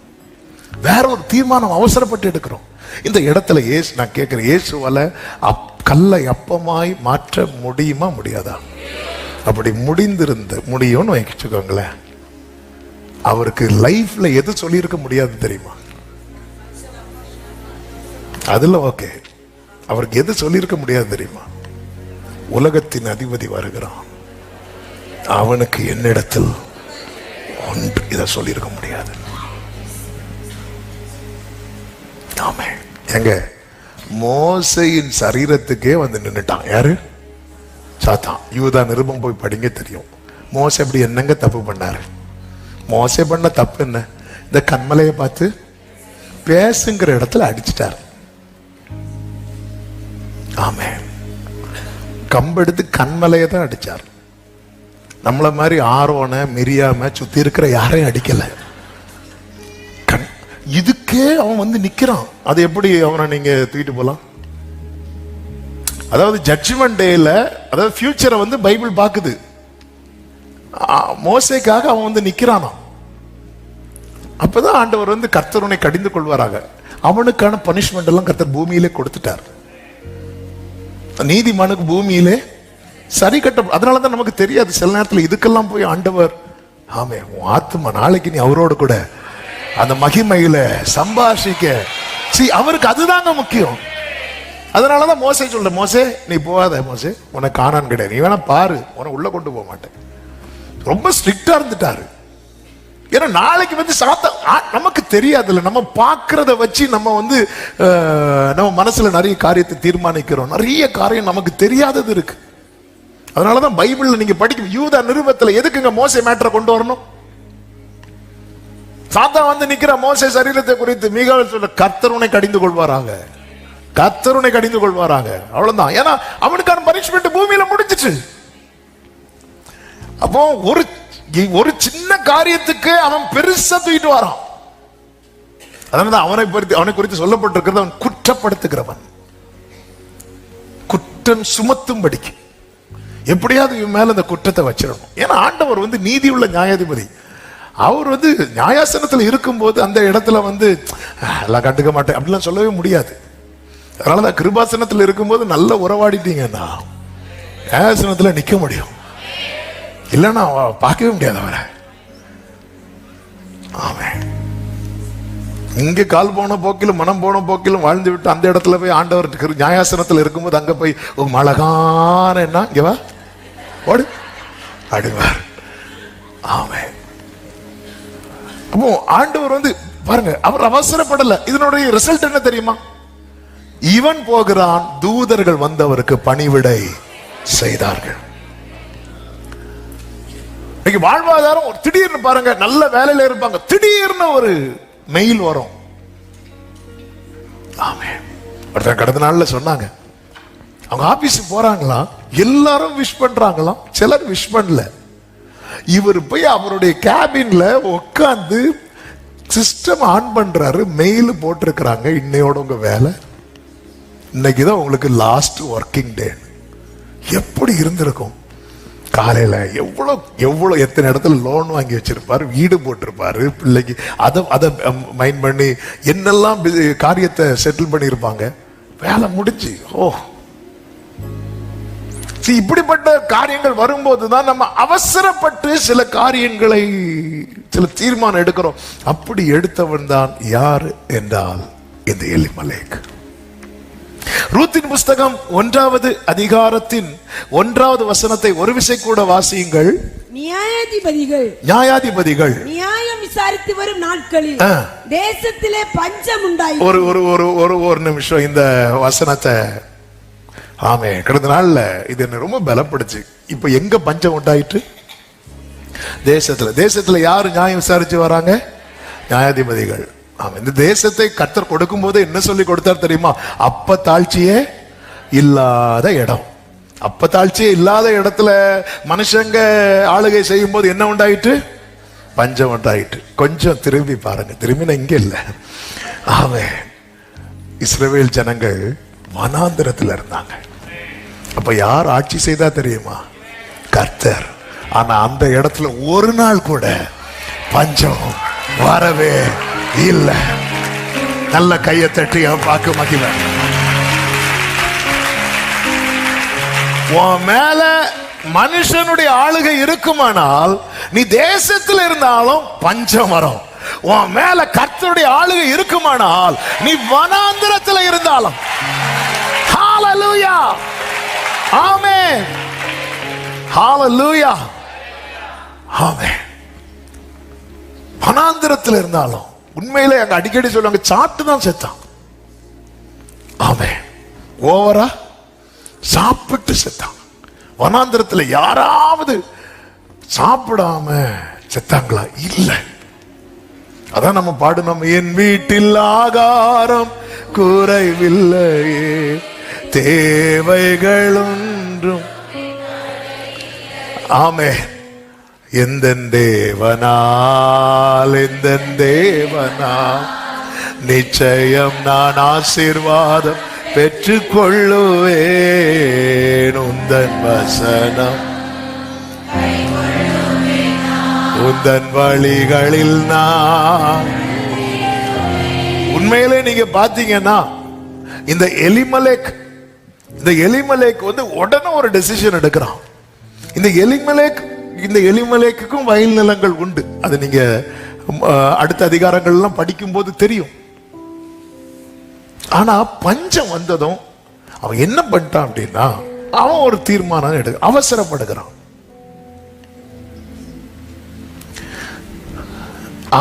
வேற ஒரு தீர்மானம் அவசரப்பட்டு எடுக்கிறோம். இந்த இடத்துல நான் கேட்கிறேன், இயேசுவால கல்லை அப்பமாய் மாற்ற முடியுமா முடியாதா? அப்படி முடியும்னு வச்சுக்கோங்களேன். அவருக்கு லைஃப்ல எது சொல்லியிருக்க முடியாது தெரியுமா? அதுல ஓகே, அவருக்கு எது சொல்லியிருக்க முடியாது தெரியுமா? உலகத்தின் அதிபதி வருகிறான், அவனுக்கு என்னிடத்தில் ஒன்று, இதை சொல்லியிருக்க முடியாது. ஆமே. எங்க மோசையின் சரீரத்துக்கே வந்து நின்னுட்டான். யாரு? சாத்தான். யூதா நிருபம் போய் படிங்க தெரியும். மோசை அப்படி என்னங்க தப்பு பண்ணாரு? மோசை பண்ண தப்பு என்ன? இந்த கண்மலையை பார்த்து பேசுங்கிற இடத்துல அடிச்சிட்டாரு. ஆமே. கம்பெடுத்து கண்மலையை தான் அடிச்சார். நம்மள மாதிரி ஆரோன மிரியாம சுத்தி இருக்கிற யாரையும் அடிக்கல. இதுக்கே அவன் வந்து நிக்கிறான். அது எப்படி அவனை நீங்க தூக்கிட்டு போலாம்? அதாவது ஜட்ஜ்மெண்ட் டேல, அதாவது ஃபியூச்சரை வந்து பைபிள் பாக்குது. மோசேக்காக அவன் வந்து நிக்கிறானா. அப்பதான் ஆண்டவர் வந்து கர்த்தருனை கடிந்து கொள்வாராக. அவனுக்கான பனிஷ்மெண்ட் எல்லாம் கர்த்தர் பூமியிலே கொடுத்துட்டார். நீதிமானுக்கு பூமியிலே சரி கட்ட. அதனாலதான் நமக்கு தெரியாது சில நேரத்தில் இதுக்கெல்லாம் போய் ஆண்டவர், ஆமே உன் ஆத்மா நாளைக்கு நீ அவரோடு கூட அந்த மகிமையில சம்பாஷிக்க. அவருக்கு அதுதாங்க முக்கியம். அதனாலதான் மோசே சொல்ற, மோசே நீ போகாத, மோசே உனக்கு காணான் கிடையாது, நீ வேணா பாரு, உன உள்ள கொண்டு போக மாட்டேன். ரொம்ப ஸ்ட்ரிக்டா இருந்துட்டாரு. ஏன்னா நாளைக்கு வந்து நமக்கு தெரியாதுல்ல, நம்ம பாக்குறத வச்சு நம்ம வந்து நம்ம மனசுல நிறைய காரியத்தை தீர்மானிக்கிறோம். நிறைய காரியம் நமக்கு தெரியாதது இருக்கு. அதனாலதான் பைபிள்ல நீங்க படிக்கும் யூதா நிருபத்துல எதுக்குங்க மோசே மேட்டரை கொண்டு வரணும்? சாத்தான் வந்து நிக்கிற மோசே சரீரத்தை குறித்து மீகாவேல் சொல்ல, கர்த்தர் உன்னை கடிந்து கொள்வாராக. கர்த்தர் உன்னை கடிந்து கொள்வாராங்க. அவ்வளவுதான். ஏன்னா அவனுக்கான பனிஷ்மெண்ட் பூமியில முடிஞ்சிச்சு. அப்போ ஒரு சின்ன காரியத்துக்கு அவன் பெருசா தூக்கிட்டு வரான். அதனாலதான் அவனை குறித்து சொல்லப்பட்டிருக்கிறது, அவன் குற்றப்படுத்துகிறவன், குற்றம் சுமத்தும்படிக்கு எப்படியாவது இவன் மேல அந்த குற்றத்தை வச்சிடணும். ஏன்னா ஆண்டவர் நீதி உள்ள நியாயாதிபதி. அவர் நியாயாசனத்தில் இருக்கும்போது அந்த இடத்துல எல்லாம் கண்டுக்க மாட்டேன் அப்படிலாம் சொல்லவே முடியாது. அதனாலதான் கிருபாசனத்தில் இருக்கும்போது நல்ல உறவாடிட்டீங்கன்னா நியாயாசனத்துல நிக்க முடியும். இல்லைன்னா பார்க்கவே முடியாது அவரை. ஆமென். இங்க கால் போன போக்கிலும் மனம் போன போக்கிலும் வாழ்ந்து விட்டு அந்த இடத்துல போய் ஆண்டவர் நியாயாசனத்தில் இருக்கும்போது அங்க போய் அழகான என்ன இங்க வா ஓடு அடிவார். ஆமென். அப்போ ஆண்டவர் பாருங்க, அவர் அவசரப்படல. இதனுடைய ரிசல்ட் என்ன தெரியுமா? இவன் போகிறான், தூதர்கள் வந்தவருக்கு பணிவிடை செய்தார்கள். வாழ்வாதாரம் திடீர்னு பாருங்க, நல்ல வேலையில இருப்பாங்க, திடீர்னு ஒரு மெயில் வரும். ஒருத்தர் கடந்த நாள்ல சொன்னாங்க, அவங்க ஆபீஸ் போறாங்களா, எல்லாரும் விஷ் பண்றாங்களாம், சிலர் விஷ் பண்ணல. இவர் போய் அவருடைய கேபின்ல உட்கார்ந்து சிஸ்டம் ஆன் பண்றாரு, மெயில் போட்டிருக்கிறாங்க, இன்னையோட உங்க வேலை, இன்னைக்குதான் உங்களுக்கு லாஸ்ட் ஒர்க்கிங் டே. எப்படி இருந்திருக்கும்? காலையில எவ்வளவு எத்தனை இடத்துல லோன் வாங்கி வச்சிருப்பாரு, வீடு போட்டிருப்பாரு, பிள்ளைக்கு அதை மைண்ட் பண்ணி என்னெல்லாம் காரியத்தை செட்டில் பண்ணிருப்பாங்க. வேலை முடிஞ்சு இப்படிப்பட்ட காரியங்கள் வரும்போதுதான் நம்ம அவசரப்பட்டு சில காரியங்களை, சில தீர்மானம் எடுக்கிறோம். அப்படி எடுத்தவன் தான் யார் என்றால் இந்த எலிமலேக். ரூத்தின் புஸ்தகம் 1வது அதிகாரத்தின் 1வது வசனத்தை ஒரு விசை கூட வாசியுங்கள். நியாயாதிபதிகள் நியாயம் விசாரித்து வரும் நாட்களில் தேசத்திலே பஞ்சம் உண்டாயிற்று. ஒரு நிமிஷம் இந்த வசனத்தை. ஆமே, கடந்த நாள்ல இது என்ன ரொம்ப பலப்படுச்சு. இப்ப எங்க பஞ்சம் உண்டாயிற்று? தேசத்துல யாரு நியாயம் விசாரிச்சு வராங்க? நியாயாதிபதிகள். இந்த தேசத்தை கர்த்தர் கொடுக்கும் போது என்ன சொல்லி கொடுத்தார் தெரியுமா? அப்ப தாழ்ச்சியே இல்லாத இடம். அப்ப தாழ்ச்சியே இல்லாத இடத்துல மனுஷங்க ஆளுகை செய்யும் போது என்ன உண்டாயிட்டு? பஞ்சம் உண்டாயிட்டு. கொஞ்சம் திரும்பி பாருங்க, திரும்பின இங்க இல்ல. ஆமென். இஸ்ரவேல் ஜனங்கள் வனாந்திரத்தில் இருந்தாங்க. அப்ப யார் ஆட்சி செய்தா தெரியுமா? கர்த்தர். ஆனா அந்த இடத்துல ஒரு நாள் கூட பஞ்சம் வரவே இல்ல. நல்ல கையை தட்டி பார்க்க மகிழ. உன் மேல மனுஷனுடைய ஆளுகை இருக்குமானால் நீ தேசத்தில் இருந்தாலும் பஞ்சம் வரும். உன் மேல கர்த்தருடைய ஆளுகை இருக்குமானால் நீ வனாந்திரத்தில் இருந்தாலும். ஹalleluya, ஆமென், ஹalleluya, ஆமென். வனாந்திரத்தில் இருந்தாலும் உண்மையிலே அங்க அடிக்கடி சொல்லுவாங்க, சாப்பிட்டு தான் செத்தான். ஆமென். ஓவரா சாப்பிட்டு செத்தான். வனாந்திரத்தில் யாராவது சாப்பிடாம செத்தாங்களா? இல்ல. அதான் நம்ம பாடணும், என் வீட்டில் ஆகாரம் குறைவில்லையே, தேவைகளொன்றும். ஆமென். எந்த தேவனால் நிச்சயம் நான் ஆசீர்வாதம் பெற்றுக்கொள்ளுவேன். உந்தன் வசனம் உந்தன் வழிகளில் நான். உண்மையிலே நீங்க பாத்தீங்கன்னா இந்த எலிமலேக் உடனே ஒரு டெசிஷன் எடுக்கிறான். இந்த எலிமலேக்குக்கும் வயல் நிலங்கள் உண்டு. அது நீங்க அடுத்த அதிகாரங்கள் எல்லாம் படிக்கும் போது தெரியும். ஆனா பஞ்சம் வந்ததும் அவன் என்ன பண்ணிட்டான் அப்படின்னா, அவன் ஒரு தீர்மானம் அவசரப்படுகிறான்.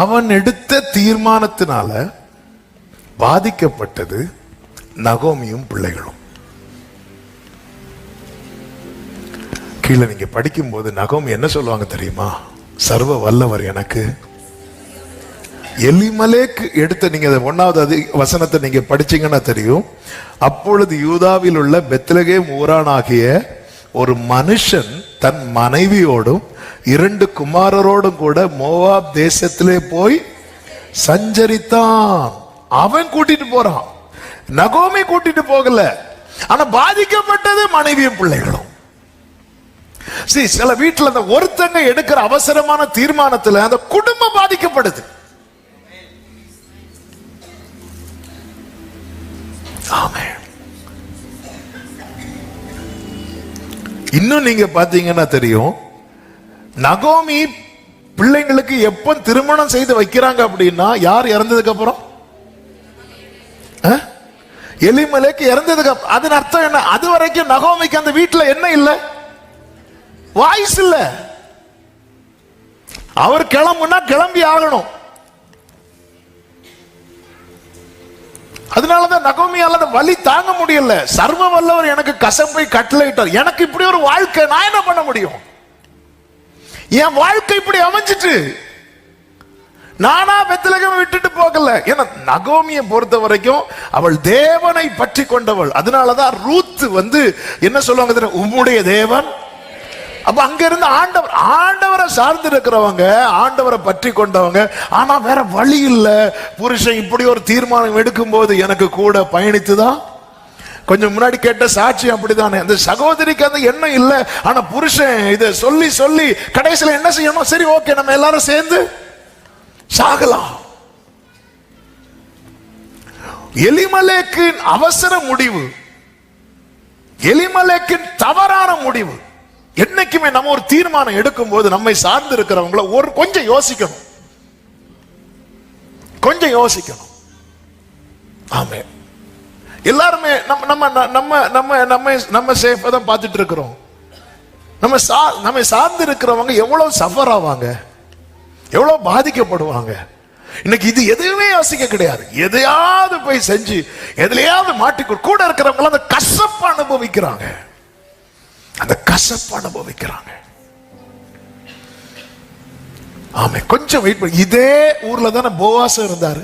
அவன் எடுத்த தீர்மானத்தினால பாதிக்கப்பட்டது நகோமியும் பிள்ளைகளும். கீழே நீங்க படிக்கும் போது நகோமி என்ன சொல்லுவாங்க தெரியுமா? சர்வ வல்லவர் எனக்கு எலிமலேக்கு எடுத்த நீங்க 1வது வசனத்தை நீங்க படிச்சீங்கன்னா தெரியும். அப்பொழுது யூதாவில் உள்ள பெத்லகேம் ஊரானாகிய ஒரு மனுஷன் தன் மனைவியோடும் 2 குமாரரோடும் கூட மோவாப் தேசத்திலே போய் சஞ்சரித்தான். அவன் கூட்டிட்டு போறான், நகோமி கூட்டிட்டு போகல. ஆனா பாதிக்கப்பட்டது மனைவியும் பிள்ளைகளும். சில வீட்டுல அந்த ஒருத்தங்க எடுக்கிற அவசரமான தீர்மானத்துல அந்த குடும்பம் பாதிக்கப்படுது. ஆமென். இன்னும் நீங்க பாத்தீங்கன்னா தெரியும், நகோமி பிள்ளைங்களுக்கு எப்ப திருமணம் செய்து வைக்கிறாங்க அப்படின்னா யார் இறந்ததுக்கு அப்புறம்? எலிமலேக்கு இறந்ததுக்கு அப்புறம். அதன் அர்த்தம் என்ன? அது வரைக்கும் நகோமிக்கு அந்த வீட்டுல என்ன இல்ல? வாய்ஸ் இல்ல. அவர் கிளம்புனா கிளம்பி ஆகணும். அதனாலதான் நகோமியால அந்த வலி தாங்க முடியல. சர்வ வல்லவர் எனக்கு கசப்பை கட்டளையிட்டார். எனக்கு இப்படி ஒரு வாழ்க்கை, நான் என்ன பண்ண முடியும்? என் வாழ்க்கை இப்படி அமைஞ்சிட்டு, நானா பெத்லகேமை விட்டுட்டு போகல. ஏன்னா நகோமியை பொறுத்த வரைக்கும் அவள் தேவனை பற்றி கொண்டவள். அதனாலதான் ரூத் என்ன சொல்லுவாங்க, உம்முடைய தேவன். அப்ப அங்க இருந்து ஆண்டவரை சார்ந்து இருக்கிறவங்க, ஆண்டவரை பற்றி கொண்டவங்க. ஆனா வேற வழி இல்ல. புருஷன் இப்படி ஒரு தீர்மானம் எடுக்கும் போது எனக்கு கூட பயணித்துதான். கொஞ்சம் முன்னாடி கேட்ட சாட்சி அப்படித்தானே. அந்த சகோதரிக்கு அந்த எண்ணம் இல்ல. ஆனா புருஷன் இதை சொல்லி சொல்லி கடைசியில என்ன செய்யணும்? சரி, ஓகே, நம்ம எல்லாரும் சேர்ந்து சாகலாம். எலிமலேக்கின் அவசர முடிவு, எலிமலேக்கின் தவறான முடிவு. என்னைக்குமே நம்ம ஒரு தீர்மானம் எடுக்கும் போது நம்மை சார்ந்து இருக்கிறவங்கள கொஞ்சம் யோசிக்கணும், கொஞ்சம் யோசிக்கணும். ஆமே, எல்லாருமே நம்ம சேஃபா தான் பார்த்துட்டு இருக்கிறோம். நம்ம சார்ந்து இருக்கிறவங்க எவ்வளவு சஃபர் ஆவாங்க, எவ்வளவு பாதிக்கப்படுவாங்க. இன்னைக்கு இது எதுவுமே யோசிக்க கிடையாது. எதையாவது போய் செஞ்சு எதுலையாவது மாட்டிக்கொள். கூட இருக்கிறவங்க அந்த கசப்பு அனுபவிக்கிறாங்க, அந்த கசப்பு அனுபவிக்கிறாங்க. ஆமே, கொஞ்சம் வெயிட் பண்ணி. இதே ஊர்ல தானே போவாஸ் இருந்தாரு.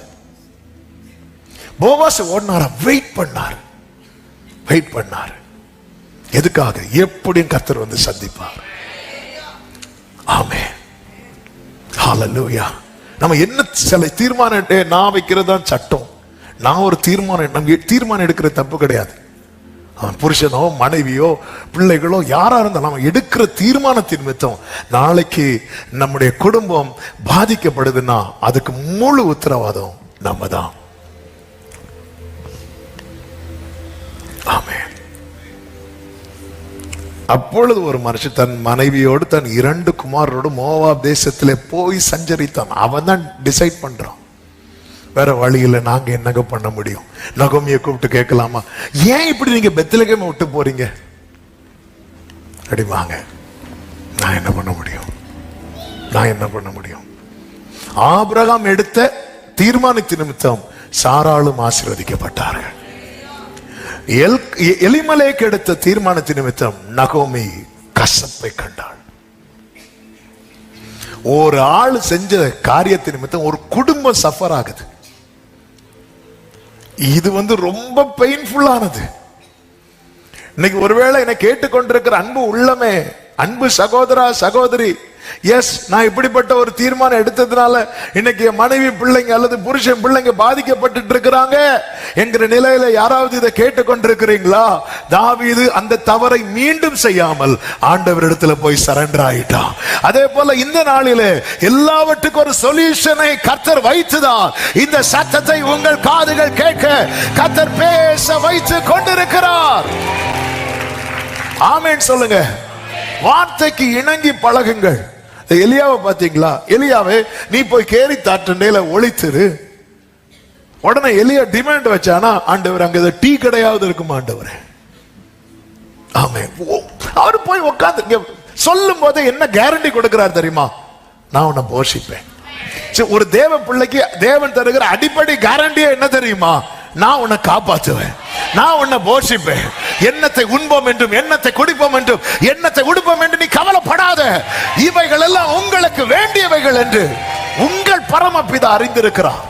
போவாஸ் ஓடினாரா? வெயிட் பண்ணாரு, வெயிட் பண்ணாரு. எதுக்காக? எப்படியும் கர்த்தர் சந்திப்பார். ஆமே, ஹல்லேலூயா. நம்ம என்ன சில தீர்மானம் நான் வைக்கிறது தான் சட்டம். நான் ஒரு தீர்மானம் எடுக்கிற தப்பு கிடையாது. அவன் புருஷனோ மனைவியோ பிள்ளைகளோ யாரா இருந்தாலும் நம்ம எடுக்கிற தீர்மானத்தின் நிமித்தம் நாளைக்கு நம்முடைய குடும்பம் பாதிக்கப்படுதுன்னா அதுக்கு முழு உத்தரவாதம் நம்ம தான். ஆமென். அப்பொழுது ஒரு மனுஷன் தன் மனைவியோடு தன் 2 குமாரோடு மோவாப் தேசத்திலே போய் சஞ்சரித்தான். அவன் தான் டிசைட் பண்றான். வேற வழியில நாங்க என்னங்க பண்ண முடியும்? நகோமியை கூப்பிட்டு கேட்கலாமா, ஏன் இப்படி நீங்க பெத்லகேமை விட்டு போறீங்க? அடிவாங்க, நான் என்ன பண்ண முடியும்? நான் என்ன பண்ண முடியும்? ஆபிரகாம் எடுத்த தீர்மானத்தின் நிமித்தம் சாராளும் ஆசீர்வதிக்கப்பட்டார்கள். எலிமலேக்கு எடுத்த தீர்மானத்தின் நிமித்தம் நகோமி கசப்பை கண்டாள். ஒரு ஆள் செஞ்ச காரியத்தின் நிமித்தம் ஒரு குடும்பம் சஃபர் ஆகுது. இது ரொம்ப பெயின்ஃபுல்லானது. இன்னைக்கு ஒருவேளை என்னை கேட்டுக்கொண்டிருக்கிற அன்பு உள்ளமே, அன்பு சகோதரா சகோதரி, எஸ், நான் இப்படிப்பட்ட ஒரு தீர்மானம் எடுத்ததுனால இன்னைக்கு என் மனைவி பிள்ளைங்க அல்லது புருஷன் பிள்ளைங்க பாதிக்கப்பட்டு இருக்கிறாங்க என்கிற நிலையில யாராவது இதை கேட்டுக்கொண்டிருக்கிறீங்களா? தாவீது அந்த தவறை மீண்டும் செய்யாமல் ஆண்டவரிடத்துல போய் சரண்டர் ஆயிட்டான். அதே போல இந்த நாளிலே எல்லாவற்றுக்கும் ஒரு சொல்யூஷனை கர்த்தர் வைத்துதான் இந்த சத்தத்தை உங்கள் காதுகள் கேட்க கர்த்தர் பேச வைத்து கொண்டிருக்கிறார். ஆமென் சொல்லுங்க. வார்த்தைக்கு இணங்கி பழகுங்கள். எலியாவை பாத்தீங்களா? எலியாவே, நீ போய் கேரி தாற்றண்டையில ஒளித்துரு. உடனே எலியா டிமாண்ட் வச்சானா, ஆண்டவர் அங்க டீ கடையாவது இருக்குமா ஆண்டவர்? ஆமென். அவரு போய் உட்கார்ந்து சொல்லும் போது என்ன கேரண்டி கொடுக்கிறார் தெரியுமா? நான் உன்னை போஷிப்பேன். ஒரு தேவ பிள்ளைக்கு தேவன் தருகிற அடிப்படை கேரண்டியா என்ன தெரியுமா? நான் உன்னை காப்பாற்றுவேன், நான் உன்னை போஷிப்பேன். என்னத்தை உண்போம் என்றும், என்னத்தை குடிப்போம் என்றும், என்னத்தை உடுப்போம் என்று நீ கவலைப்படாத. இவைகள் எல்லாம் உங்களுக்கு வேண்டியவைகள் என்று உங்கள் பரமபிதா அறிந்திருக்கிறார்.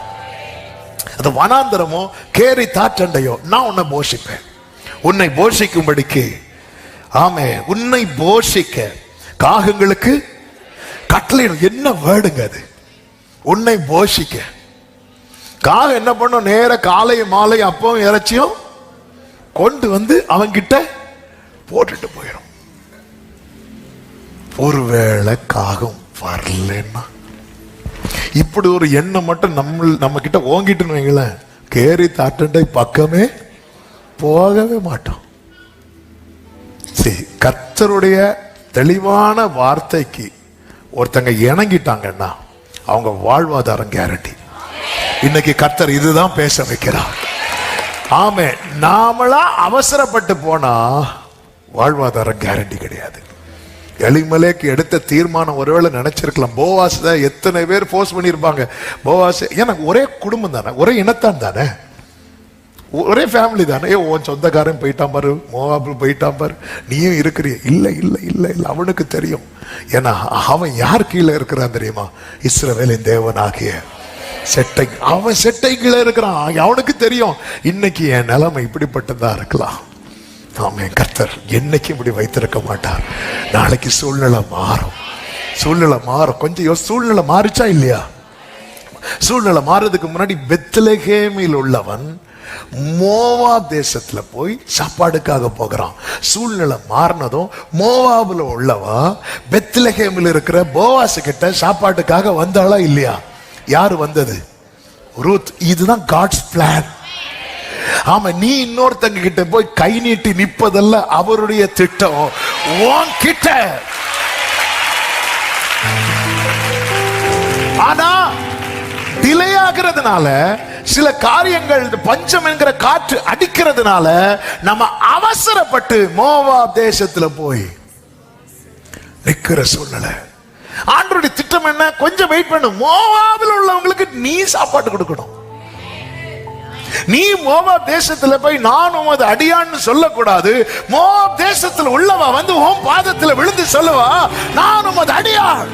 அது வனாந்தரமோ கேரி தாற்றண்டையோ நான் உன்னை போஷிப்பேன். உன்னை போஷிக்கும்படிக்கு, ஆமே, உன்னை போஷிக்க காகங்களுக்கு கட்டளை. என்ன வேர்டுங்க அது? உன்னை போஷிக்க. காகம் என்ன பண்ணும்? நேர காலையும் மாலையும் அப்பவும் இறைச்சியும் கொண்டு வந்து அவங்கிட்ட போட்டுட்டு போயிடும். ஒருவேளை காகம் வரலன்னா, இப்படி ஒரு எண்ணம் மட்டும் நம்ம கிட்ட ஓங்கிட்டு வைங்களேன், கேரி தாட்டண்டை பக்கமே போகவே மாட்டோம். சரி, கர்த்தருடைய தெளிவான வார்த்தைக்கு ஒருத்தங்க இணங்கிட்டாங்கன்னா அவங்க வாழ்வாதாரம் கேரண்டி. இன்னைக்கு கர்த்தர் இதுதான் பேச வைக்கிறார். ஆமே, நாமளா அவசரப்பட்டு போனா வாழ்வாதாரம் கேரண்டி கிடையாது. எலிமலேக்கு எடுத்த தீர்மானம் ஒருவேளை நினைச்சிருக்கலாம். போவாஸ் தான் எத்தனை பேர் போஸ்ட் பண்ணியிருப்பாங்க. போவாஸ் எனக்கு ஒரே குடும்பம் தானே, ஒரே இனத்தான் தானே, ஒரே ஃபேமிலி தானே. உன் சொந்தக்காரன் போயிட்டான் பாரு, மோவாபில் போயிட்டான் பாரு, நீயும் இருக்கிறிய. இல்லை இல்லை இல்லை இல்லை, அவனுக்கு தெரியும். ஏன்னா அவன் யார் கீழே இருக்கிறான் தெரியுமா? இஸ்ரவேலின் தேவன் ஆகிய செட்டை. அவன் செட்டை கீழே இருக்கிறான். அவனுக்கு தெரியும் இன்னைக்கு என் நிலைமை இப்படிப்பட்டதா இருக்கலாம். ஆமே, கர்த்தர் என்னைக்கு இப்படி வைத்திருக்க மாட்டார். நாளைக்கு சூழ்நிலை மாறும். சூழ்நிலை மாறும். கொஞ்சம் சூழ்நிலை மாறிச்சா இல்லையா? சூழ்நிலை மாறதுக்கு முன்னாடி பெத்லகேமில் உள்ளவன் மோவாப் தேசத்துல போய் சாப்பாடுக்காக போகிறான். சூழ்நிலை மாறினதும் மோவாபுல உள்ளவா பெத்லகேமில் இருக்கிற போவாஸ் கிட்ட சாப்பாட்டுக்காக வந்தாளா இல்லையா? யாரு வந்தது? ரூத். இதுதான் காட்ஸ் பிளான். ஆமா, நீ இன்னொருத்தங்க கிட்ட போய் கை நீட்டி நிப்பதல்ல அவருடைய திட்டம். கிட்ட ஆனா டிலே ஆகிறதுனால, சில காரியங்கள் பஞ்சம் என்கிற காற்று அடிக்கிறதுனால நம்ம அவசரப்பட்டு மோவாப் தேசத்துல போய் நிக்கிற சூழ்நிலை. ஆண்டவருடைய திட்டம் என்ன? கொஞ்சம் வெயிட் பண்ணு. மோவாபில் உள்ளவங்களுக்கு நீ சாப்பாடு கொடுக்கணும். நீ மோவாப் தேசத்துல போய் நான் உமது அடியான்னு சொல்லக்கூடாது. மோவாப் தேசத்துல உள்ளவா வந்து உன் பாதத்துல விழுந்து சொல்லுவா, நான் உமது அடியான்.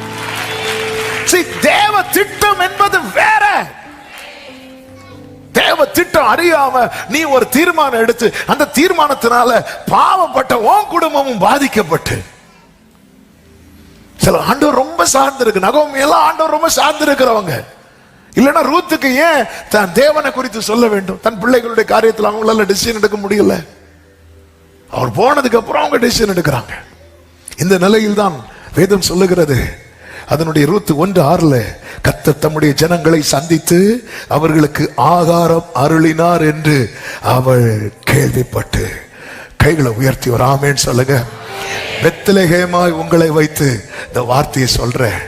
தேவ திட்டம் என்பது வேற. தேவ திட்டம் அறியாம நீ ஒரு தீர்மானம் எடுத்து அந்த தீர்மானத்தினால பாவப்பட்ட உன் குடும்பமும் பாதிக்கப்பட்டு, சில ஆண்டவர் ரொம்ப சார்ந்து இருக்கு. நகோமி எல்லாம் ஆண்டவர் ரொம்ப சார்ந்து இருக்கிறவங்க. இல்லைன்னா ரூத்துக்கு ஏன் தன் தேவனை குறித்து சொல்ல வேண்டும்? தன் பிள்ளைகளுடைய காரியத்தில் அவங்களால டிசிஷன் எடுக்க முடியல. அவர் போனதுக்கு அப்புறம் அவங்க டிசிஷன் எடுக்கிறாங்க. இந்த நிலையில் தான் வேதம் சொல்லுகிறது, அதனுடைய ரூத் 1:6 கர்த்தர் தம்முடைய ஜனங்களை சந்தித்து அவர்களுக்கு ஆகாரம் அருளினார் என்று அவள் கேள்விப்பட்டு. கைகளை உயர்த்தி ஒரு ஆமென் சொல்லுங்க. பெத்லகேமாய் உங்களை வைத்து இந்த வார்த்தையை சொல்றேன்.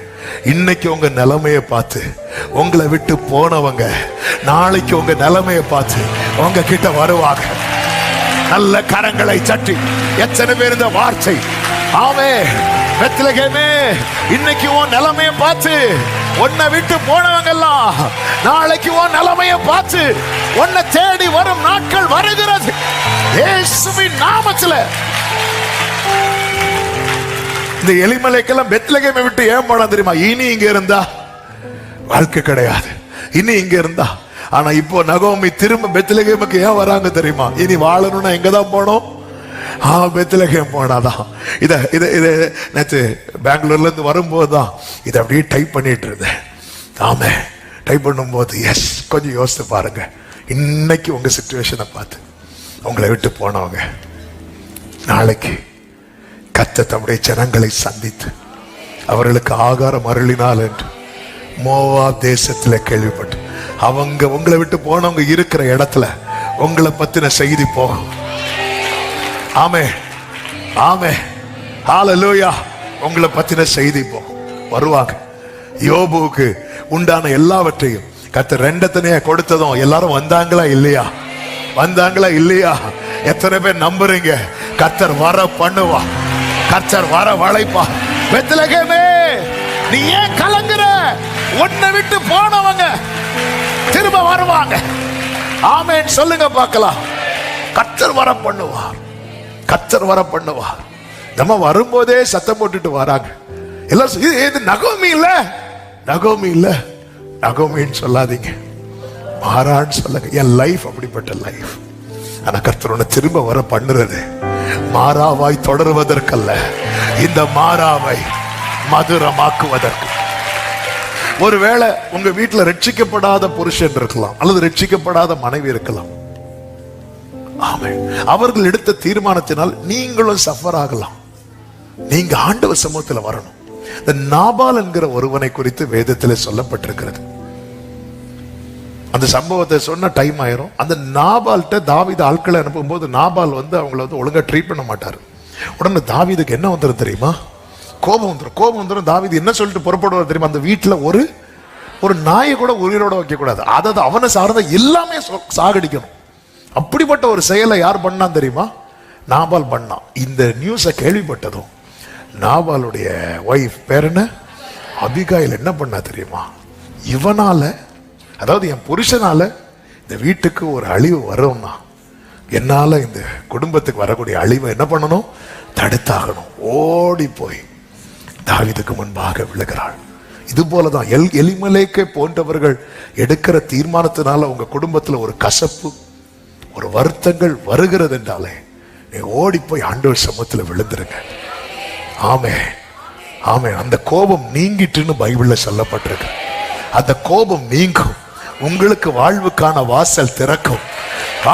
இன்னைக்கு உங்க நிலைமையை பார்த்து உங்களை விட்டு போனவங்க நாளைக்கு உங்க நிலைமையை பார்த்து உங்க கிட்ட வருவாங்க. நல்ல கரங்களை தட்டி எத்தனை பேர் இந்த வார்த்தை? ஆமே, பெத்லகேமே, இன்னைக்கு உன் நிலைமையை பார்த்து உன்னை விட்டு போனவங்க எல்லாம் நாளைக்கு உன் நிலைமையை பார்த்து உன்னை தேடி வரும் நாட்கள் வருகிறது. இயேசுவின் நாமத்தில். இந்த எலிமலேக்கெல்லாம் பெத்லகேமை விட்டு ஏன் போனா தெரியுமா? இனி இங்க இருந்தா வாழ்க்கை கிடையாது. இனி இங்க இருந்தா. ஆனா இப்போ நகோமி திரும்ப பெத்லகேமுக்கு ஏன் வராங்க தெரியுமா? இனி வாழணும்னா எங்கதான் போனோம்? பெத்லகேம் போனாதான். இத நேற்று பெங்களூர்ல இருந்து வரும்போது தான் இதை அப்படியே டைப் பண்ணிட்டு இருந்தேன். ஆமே, டைப் பண்ணும்போது எஸ், கொஞ்சம் யோசித்து பாருங்க. இன்னைக்கு உங்க சிச்சுவேஷனை பார்த்து உங்களை விட்டு போனவங்க நாளைக்கு கர்த்தர் தம்முடைய ஜனங்களை சந்தித்து அவர்களுக்கு ஆகாரம் அருளினார் என்று மோவாப் தேசத்துல கேள்விப்பட்டு அவங்க உங்களை விட்டு போனவங்க இருக்கிற இடத்துல உங்களை பத்தின செய்தி போகும். ஆமே, ஆமே, ஹல்லேலூயா. உங்களை பத்தின செய்தி போகும். வருவாங்க. யோபுவுக்கு உண்டான எல்லாவற்றையும் கர்த்தர் 2 தனியா கொடுத்ததும் எல்லாரும் வந்தாங்களா இல்லையா? வந்தாங்களா இல்லையா? எத்தனை பேர் நம்புறீங்க? கர்த்தர் வர பண்ணுவா, கர்த்தர் வர வளைப்பா. பெத்லகேமே, நீ ஏன் கலங்குற? உன்னை விட்டு போனவங்க திரும்ப வருவாங்க. ஆமென் சொல்லுங்க பார்க்கலாம். கர்த்தர் வர பண்ணுவார். கர்த்தர் வர பண்ணுவார். நம்ம வரும்போதே சத்தம் போட்டுட்டு வராங்க எல்லாம். இது நகோமி இல்ல, நகோமி இல்ல, நகோமின்னு சொல்லாதீங்க, மாறான்னு சொல்லுங்க. என் லைஃப் அப்படிப்பட்ட லைஃப். ஆனா கர்த்தர் திரும்ப வர பண்ணுறது மாறாவாய் தொடருவதற்கல்ல, இந்த மாறாவை மதுரமாக்குவதற்கு. ஒருவேளை உங்க வீட்டுல ரட்சிக்கப்படாத புருஷன் இருக்கலாம், அல்லது ரட்சிக்கப்படாத மனைவி இருக்கலாம். ஆமென். அவர்கள் எடுத்த தீர்மானத்தினால் நீங்களும் சஃபர் ஆகலாம். நீங்க ஆண்டவர் சமூகத்துல வரணும். இந்த நாபால் என்கிற ஒருவனை குறித்து வேதத்தில் சொல்லப்பட்டிருக்கிறது. அந்த சம்பவத்தை சொன்ன டைம் ஆயிரும். அந்த நாபால்கிட்ட தாவீது ஆட்களை அனுப்பும் போது நாபால் அவங்கள ஒழுங்கா ட்ரீட் பண்ண மாட்டாரு. உடனே தாவீதுக்கு என்ன வந்துடும் தெரியுமா? கோபம் வந்துடும். கோபம் வந்துடும். தாவீது என்ன சொல்லிட்டு புறப்படுவார் தெரியுமா? அந்த வீட்டுல ஒரு நாயை கூட உயிரோட வைக்க கூடாது. அதாவது அவனை சார்ந்த எல்லாமே சாகடிக்கணும். அப்படிப்பட்ட ஒரு செயலை யார் பண்ணான் தெரியுமா? நாபால் பண்ணான். இந்த நியூஸை கேள்விப்பட்டதும் நாபாலுடைய ஒய்ஃப் பேர் என்ன, அபிகாயில், என்ன பண்ணா தெரியுமா? இவனால, அதாவது என் புருஷனால இந்த வீட்டுக்கு ஒரு அழிவு வரும்னா என்னால இந்த குடும்பத்துக்கு வரக்கூடிய அழிவை என்ன பண்ணணும்? தடுத்தாகணும். ஓடி போய் தாவீதுக்கு முன்பாக விழுகிறாள். இது போலதான் எலிமலேக்கை போன்றவர்கள் எடுக்கிற தீர்மானத்தினால உங்க குடும்பத்துல ஒரு கசப்பு, ஒரு வருத்தங்கள் வருகிறது என்றாலே நீ ஓடி போய் ஆண்டவர் சமூகத்துல விழுந்துருங்க. ஆமே, ஆமே. அந்த கோபம் நீங்கிட்டுன்னு பைபிள்ல சொல்லப்பட்டிருக்கு. அந்த கோபம் நீங்கும், உங்களுக்கு வாழ்வுக்கான வாசல் திறக்கும்.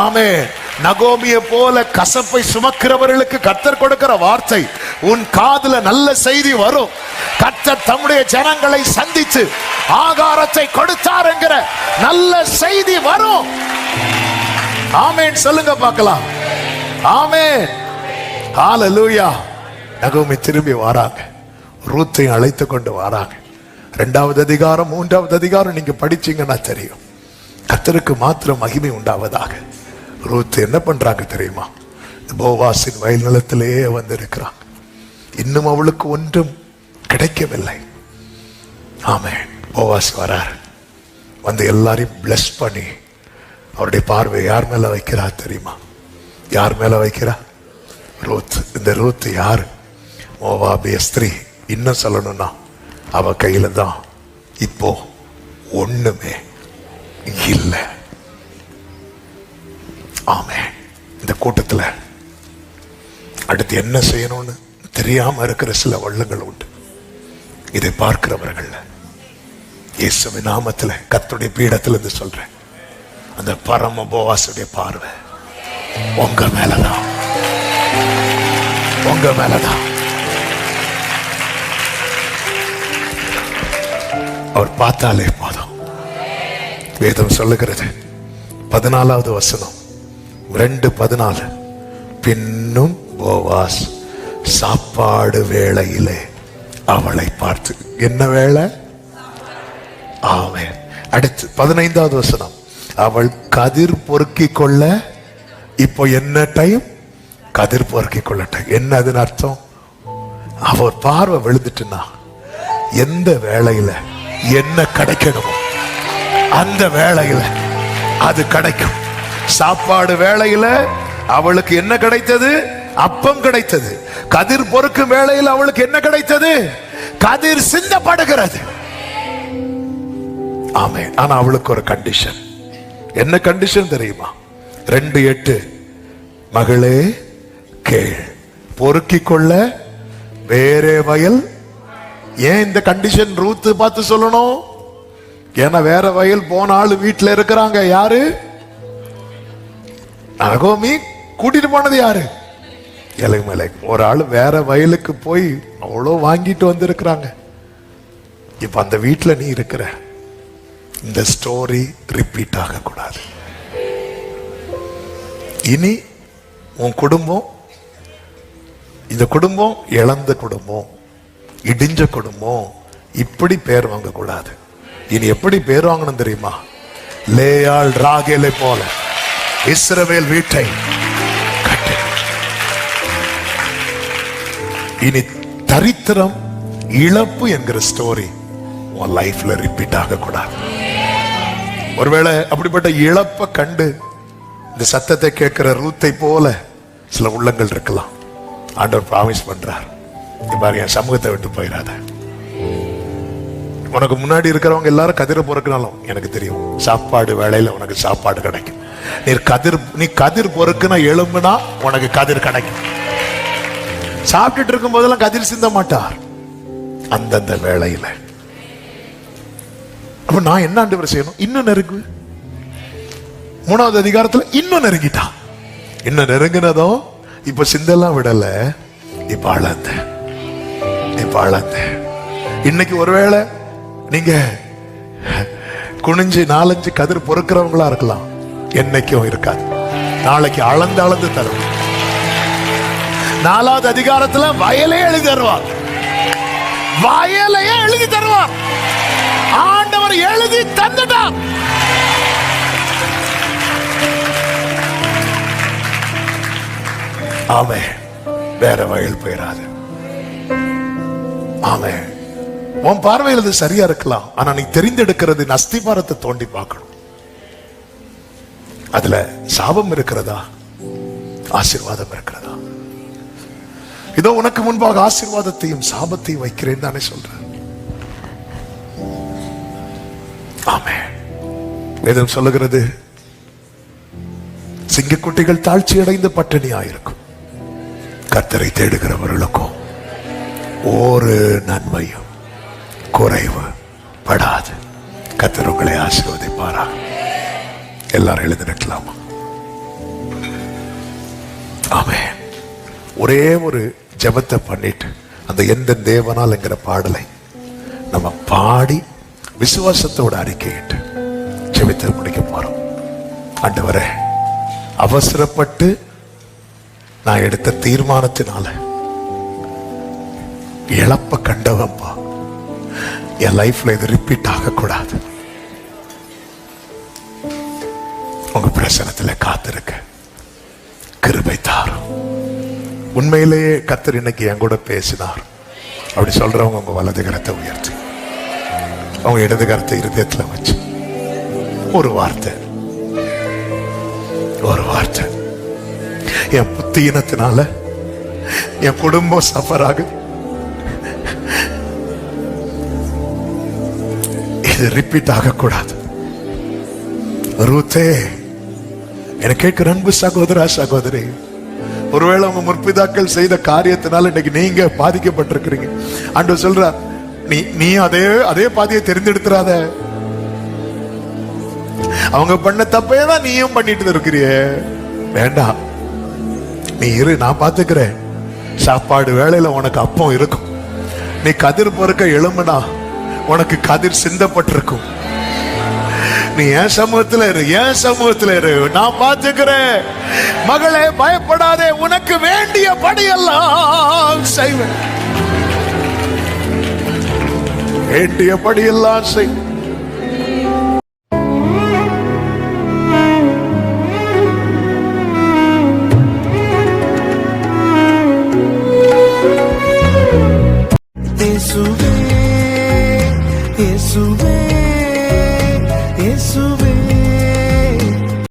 ஆமே. நகோமியை போல கசப்பை சுமக்கிறவர்களுக்கு கர்த்தர் கொடுக்கிற வார்த்தை, உன் காதுல நல்ல செய்தி வரும். கர்த்தர் தம்முடைய ஜனங்களை சந்தித்து ஆகாரத்தை கொடுத்தார் என்கிற நல்ல செய்தி வரும். ஆமேன் சொல்லுங்க பார்க்கலாம். ஆமேன். ஹல்லேலூயா. நகோமி திரும்பி வராங்க. ரூத்தை அழைத்து கொண்டு வராங்க. 2வது அதிகாரம் 3வது அதிகாரம் நீங்க படிச்சீங்கன்னா தெரியும். கர்த்தருக்கு மாத்திரம் மகிமை உண்டாவதாக. ரூத் என்ன பண்றாங்க தெரியுமா? போவாசின் வயல் நிலத்திலேயே வந்திருக்கிறாங்க. இன்னும் அவளுக்கு ஒன்றும் கிடைக்கவில்லை. ஆமென். போவாஸ் வரார். வந்து எல்லாரையும் பிளஸ் பண்ணி அவருடைய பார்வை யார் மேல வைக்கிறா தெரியுமா? யார் மேல வைக்கிறா? ரூத். இந்த ரூத் யாரு? மோவாபிய ஸ்திரீ. இன்னும் சொல்லணும்னா அவ கையில தான் இப்போ ஒண்ணுமே இல்லை. ஆமே. இந்த கூட்டத்துல அடுத்து என்ன செய்யணும்னு தெரியாம இருக்கிற சில வள்ளங்கள் உண்டு. இதை பார்க்கிறவர்கள் இயேசுவின் நாமத்துல கர்த்தருடைய பீடத்துல இருந்து சொல்றேன், அந்த பரம போவாசுடைய பார்வை உங்க மேலதான், உங்க மேலதான். அவர் பார்த்தாலே போதும். வேதம் சொல்லுகிறது 14வது வசனம் 2:14, பின்னும் போவாஸ் சாப்பாடு வேளையிலே அவளை பார்த்து, என்ன வேளை? ஆமென். அடுத்து 15வது வசனம், அவள் கதிர் பொறுக்கிக் கொள்ள, இப்போ என்ன டைம்? கதிர் பொறுக்கிக் கொள்ள டைம். என்ன அதுன்னு அர்த்தம்? அவர் பார்வை விழுந்துட்டுனா எந்த வேளையில என்ன கிடைக்கணுமோ அந்த வேளையில அது கிடைக்கும். சாப்பாடு வேளையில அவளுக்கு என்ன கிடைத்தது? அப்பம் கிடைத்தது. கதிர் பொறுக்கும் வேளையில் அவளுக்கு என்ன கிடைத்தது? கதிர் சிந்தப்படுகிறது. ஆமே. ஆனா அவளுக்கு ஒரு கண்டிஷன். என்ன கண்டிஷன் தெரியுமா? 2:8, மகளே கேள், பொறுக்கிக் கொள்ள வேறே வயல். ஏன் இந்த கண்டிஷன் ரூத் பார்த்து சொல்லணும்? ஏன்னா வேற வயல் போன ஆளு வீட்டுல இருக்கிறாங்க. யாரு? நகோமி கூட்டிட்டு போனது யாரு? எலிமெலேக். ஒரு ஆளு வேற வயலுக்கு போய் அவ்வளோ வாங்கிட்டு வந்திருக்கிறாங்க. இப்ப அந்த வீட்டுல நீ இருக்கிற. இந்த ஸ்டோரி ரிப்பீட் ஆக கூடாது. இனி உன் குடும்பம், இந்த குடும்பம் இழந்த குடும்பம், இடிஞ்ச குடும்பம், இப்படி பேர் வாங்க கூடாது. இனி எப்படி பேர் வாங்கணும் தெரியுமா? லேயாள் ராகேலை போல இஸ்ரவேல் வீட்டை கட்டு. இனி தரித்திரம், இழப்பு என்கிற ஸ்டோரி உன் லைஃப்ல ரிப்பீட் ஆக கூடாது. ஒருவேளை அப்படிப்பட்ட இழப்பை கண்டு இந்த சத்தத்தை கேட்கிற ரூத்தை போல சில உள்ளங்கள் இருக்கலாம். ஆண்டவர் ப்ராமிஸ் பண்றார், நீ பாரு என் சமூகத்தை விட்டு போயிடாத. உனக்கு முன்னாடி இருக்கிறவங்க எல்லாரும் கதிரை பொறுக்கினாலும் எனக்கு தெரியும் சாப்பாடு வேளையில உனக்கு சாப்பாடு கிடைக்கும். நீ கதிர் பொறுக்குனா எழும்புனா உனக்கு கதிர் கிடைக்கும். சாப்பிட்டுட்டு இருக்கும் போதெல்லாம் கதிர் சிந்த மாட்டார் அந்தந்த வேளையில. அப்ப நான் என்ன ஆண்டவர் செய்யணும்? இன்னும் நெருங்கு. 3வது அதிகாரத்துல இன்னும் நெருங்கிட்டான். இன்னும் நெருங்கினதும் இப்ப சிந்தெல்லாம் விடல, இப்ப அளந்த. இன்னைக்கு ஒருவேளை நீங்க குனிஞ்சு 4-5 கதிர் பொறுக்கிறவங்களா இருக்கலாம், என்னைக்கும் இருக்காது. நாளைக்கு அளந்து தரும். 4வது அதிகாரத்துல வயலையே எழுதி தருவார். வயலையே எழுதி தருவார். ஆண்டவர் எழுதி தந்துட்டார். ஆமே, வேற வயல் போயிடாது. ஆமே, உன் பார்வையில் அது சரியா இருக்கலாம், ஆனா நீ தெரிந்தெடுக்கிறது அஸ்திபாரத்தை தோண்டி பார்க்கணும். அதுல சாபம் இருக்கிறதா, ஆசீர்வாதம் இருக்கிறதா? இதோ உனக்கு முன்பாக ஆசீர்வாதத்தையும் சாபத்தையும் வைக்கிறேன் தானே சொல்றேன். ஆமே, வேதம் சொல்லுகிறது சிங்கக்குட்டிகள் தாழ்ச்சி அடைந்து பட்டினியாயிருக்கும், கர்த்தரை தேடுகிறவர்களுக்கும் ஒரு நன்மையும் குறைவு படாது. கர்த்தர் உங்களை ஆசீர்வதிப்பாரா? எல்லாரும் எழுதி நிற்கலாமா? ஆமென். ஒரே ஒரு ஜெபத்தை பண்ணிட்டு அந்த எந்த தேவனால் என்கிற பாடலை நம்ம பாடி விசுவாசத்தோட அறிக்கையிட்டு ஜெபித்து முடிக்க போறோம். ஆண்டவரே, அவசரப்பட்டு நான் எடுத்த தீர்மானத்தினால இழப்ப கண்டவன்பா, என் லைஃப்ல இது ரிப்பீட் ஆகக்கூடாது. உங்க பிரசனத்துல காத்திருக்க கிருபை தாரும். உண்மையிலேயே கர்த்தர் இன்னைக்கு என் கூட பேசினார் அப்படி சொல்றவங்க உங்க வலது கரத்தை உயர்த்தி அவங்க இடது கரத்தை இருதயத்துல வச்சு ஒரு வார்த்தை என் புத்தியினத்தினால என் குடும்பம் சஃபர் ஆகுது, இது ரிப்பீட் ஆகக்கூடாது. ரூத்தே, எனக்கு கேட்கிற அன்பு சகோதரா சகோதரி, ஒருவேளை உங்க முற்பிதாக்கள் செய்த காரியத்தினால இன்னைக்கு நீங்க பாதிக்கப்பட்டிருக்கிறீங்க. ஆண்டவர் சொல்றார், நீ அதே பாதையை தெரிந்தெடுத்துறாத. அவங்க பண்ண தப்பே தான் நீயும் பண்ணிட்டு இருக்கிறிய. வேண்டாம், நீ இரு, நான் பாத்துக்கிறேன். சாப்பாடு வேளையில உனக்கு அப்பம் இருக்கும். நீ கதிர் பொறுக்க எழும்புனா உனக்கு கதிர் சிந்தப்பட்டிருக்கும். நீ என் சமூகத்துல இரு, நான் பாத்துக்கிறேன். மகளே, பயப்படாதே, உனக்கு வேண்டிய படியெல்லாம் செய்வேன். வேண்டிய படியெல்லாம் செய். இயேசுவே, இயேசுவே, இயேசுவே.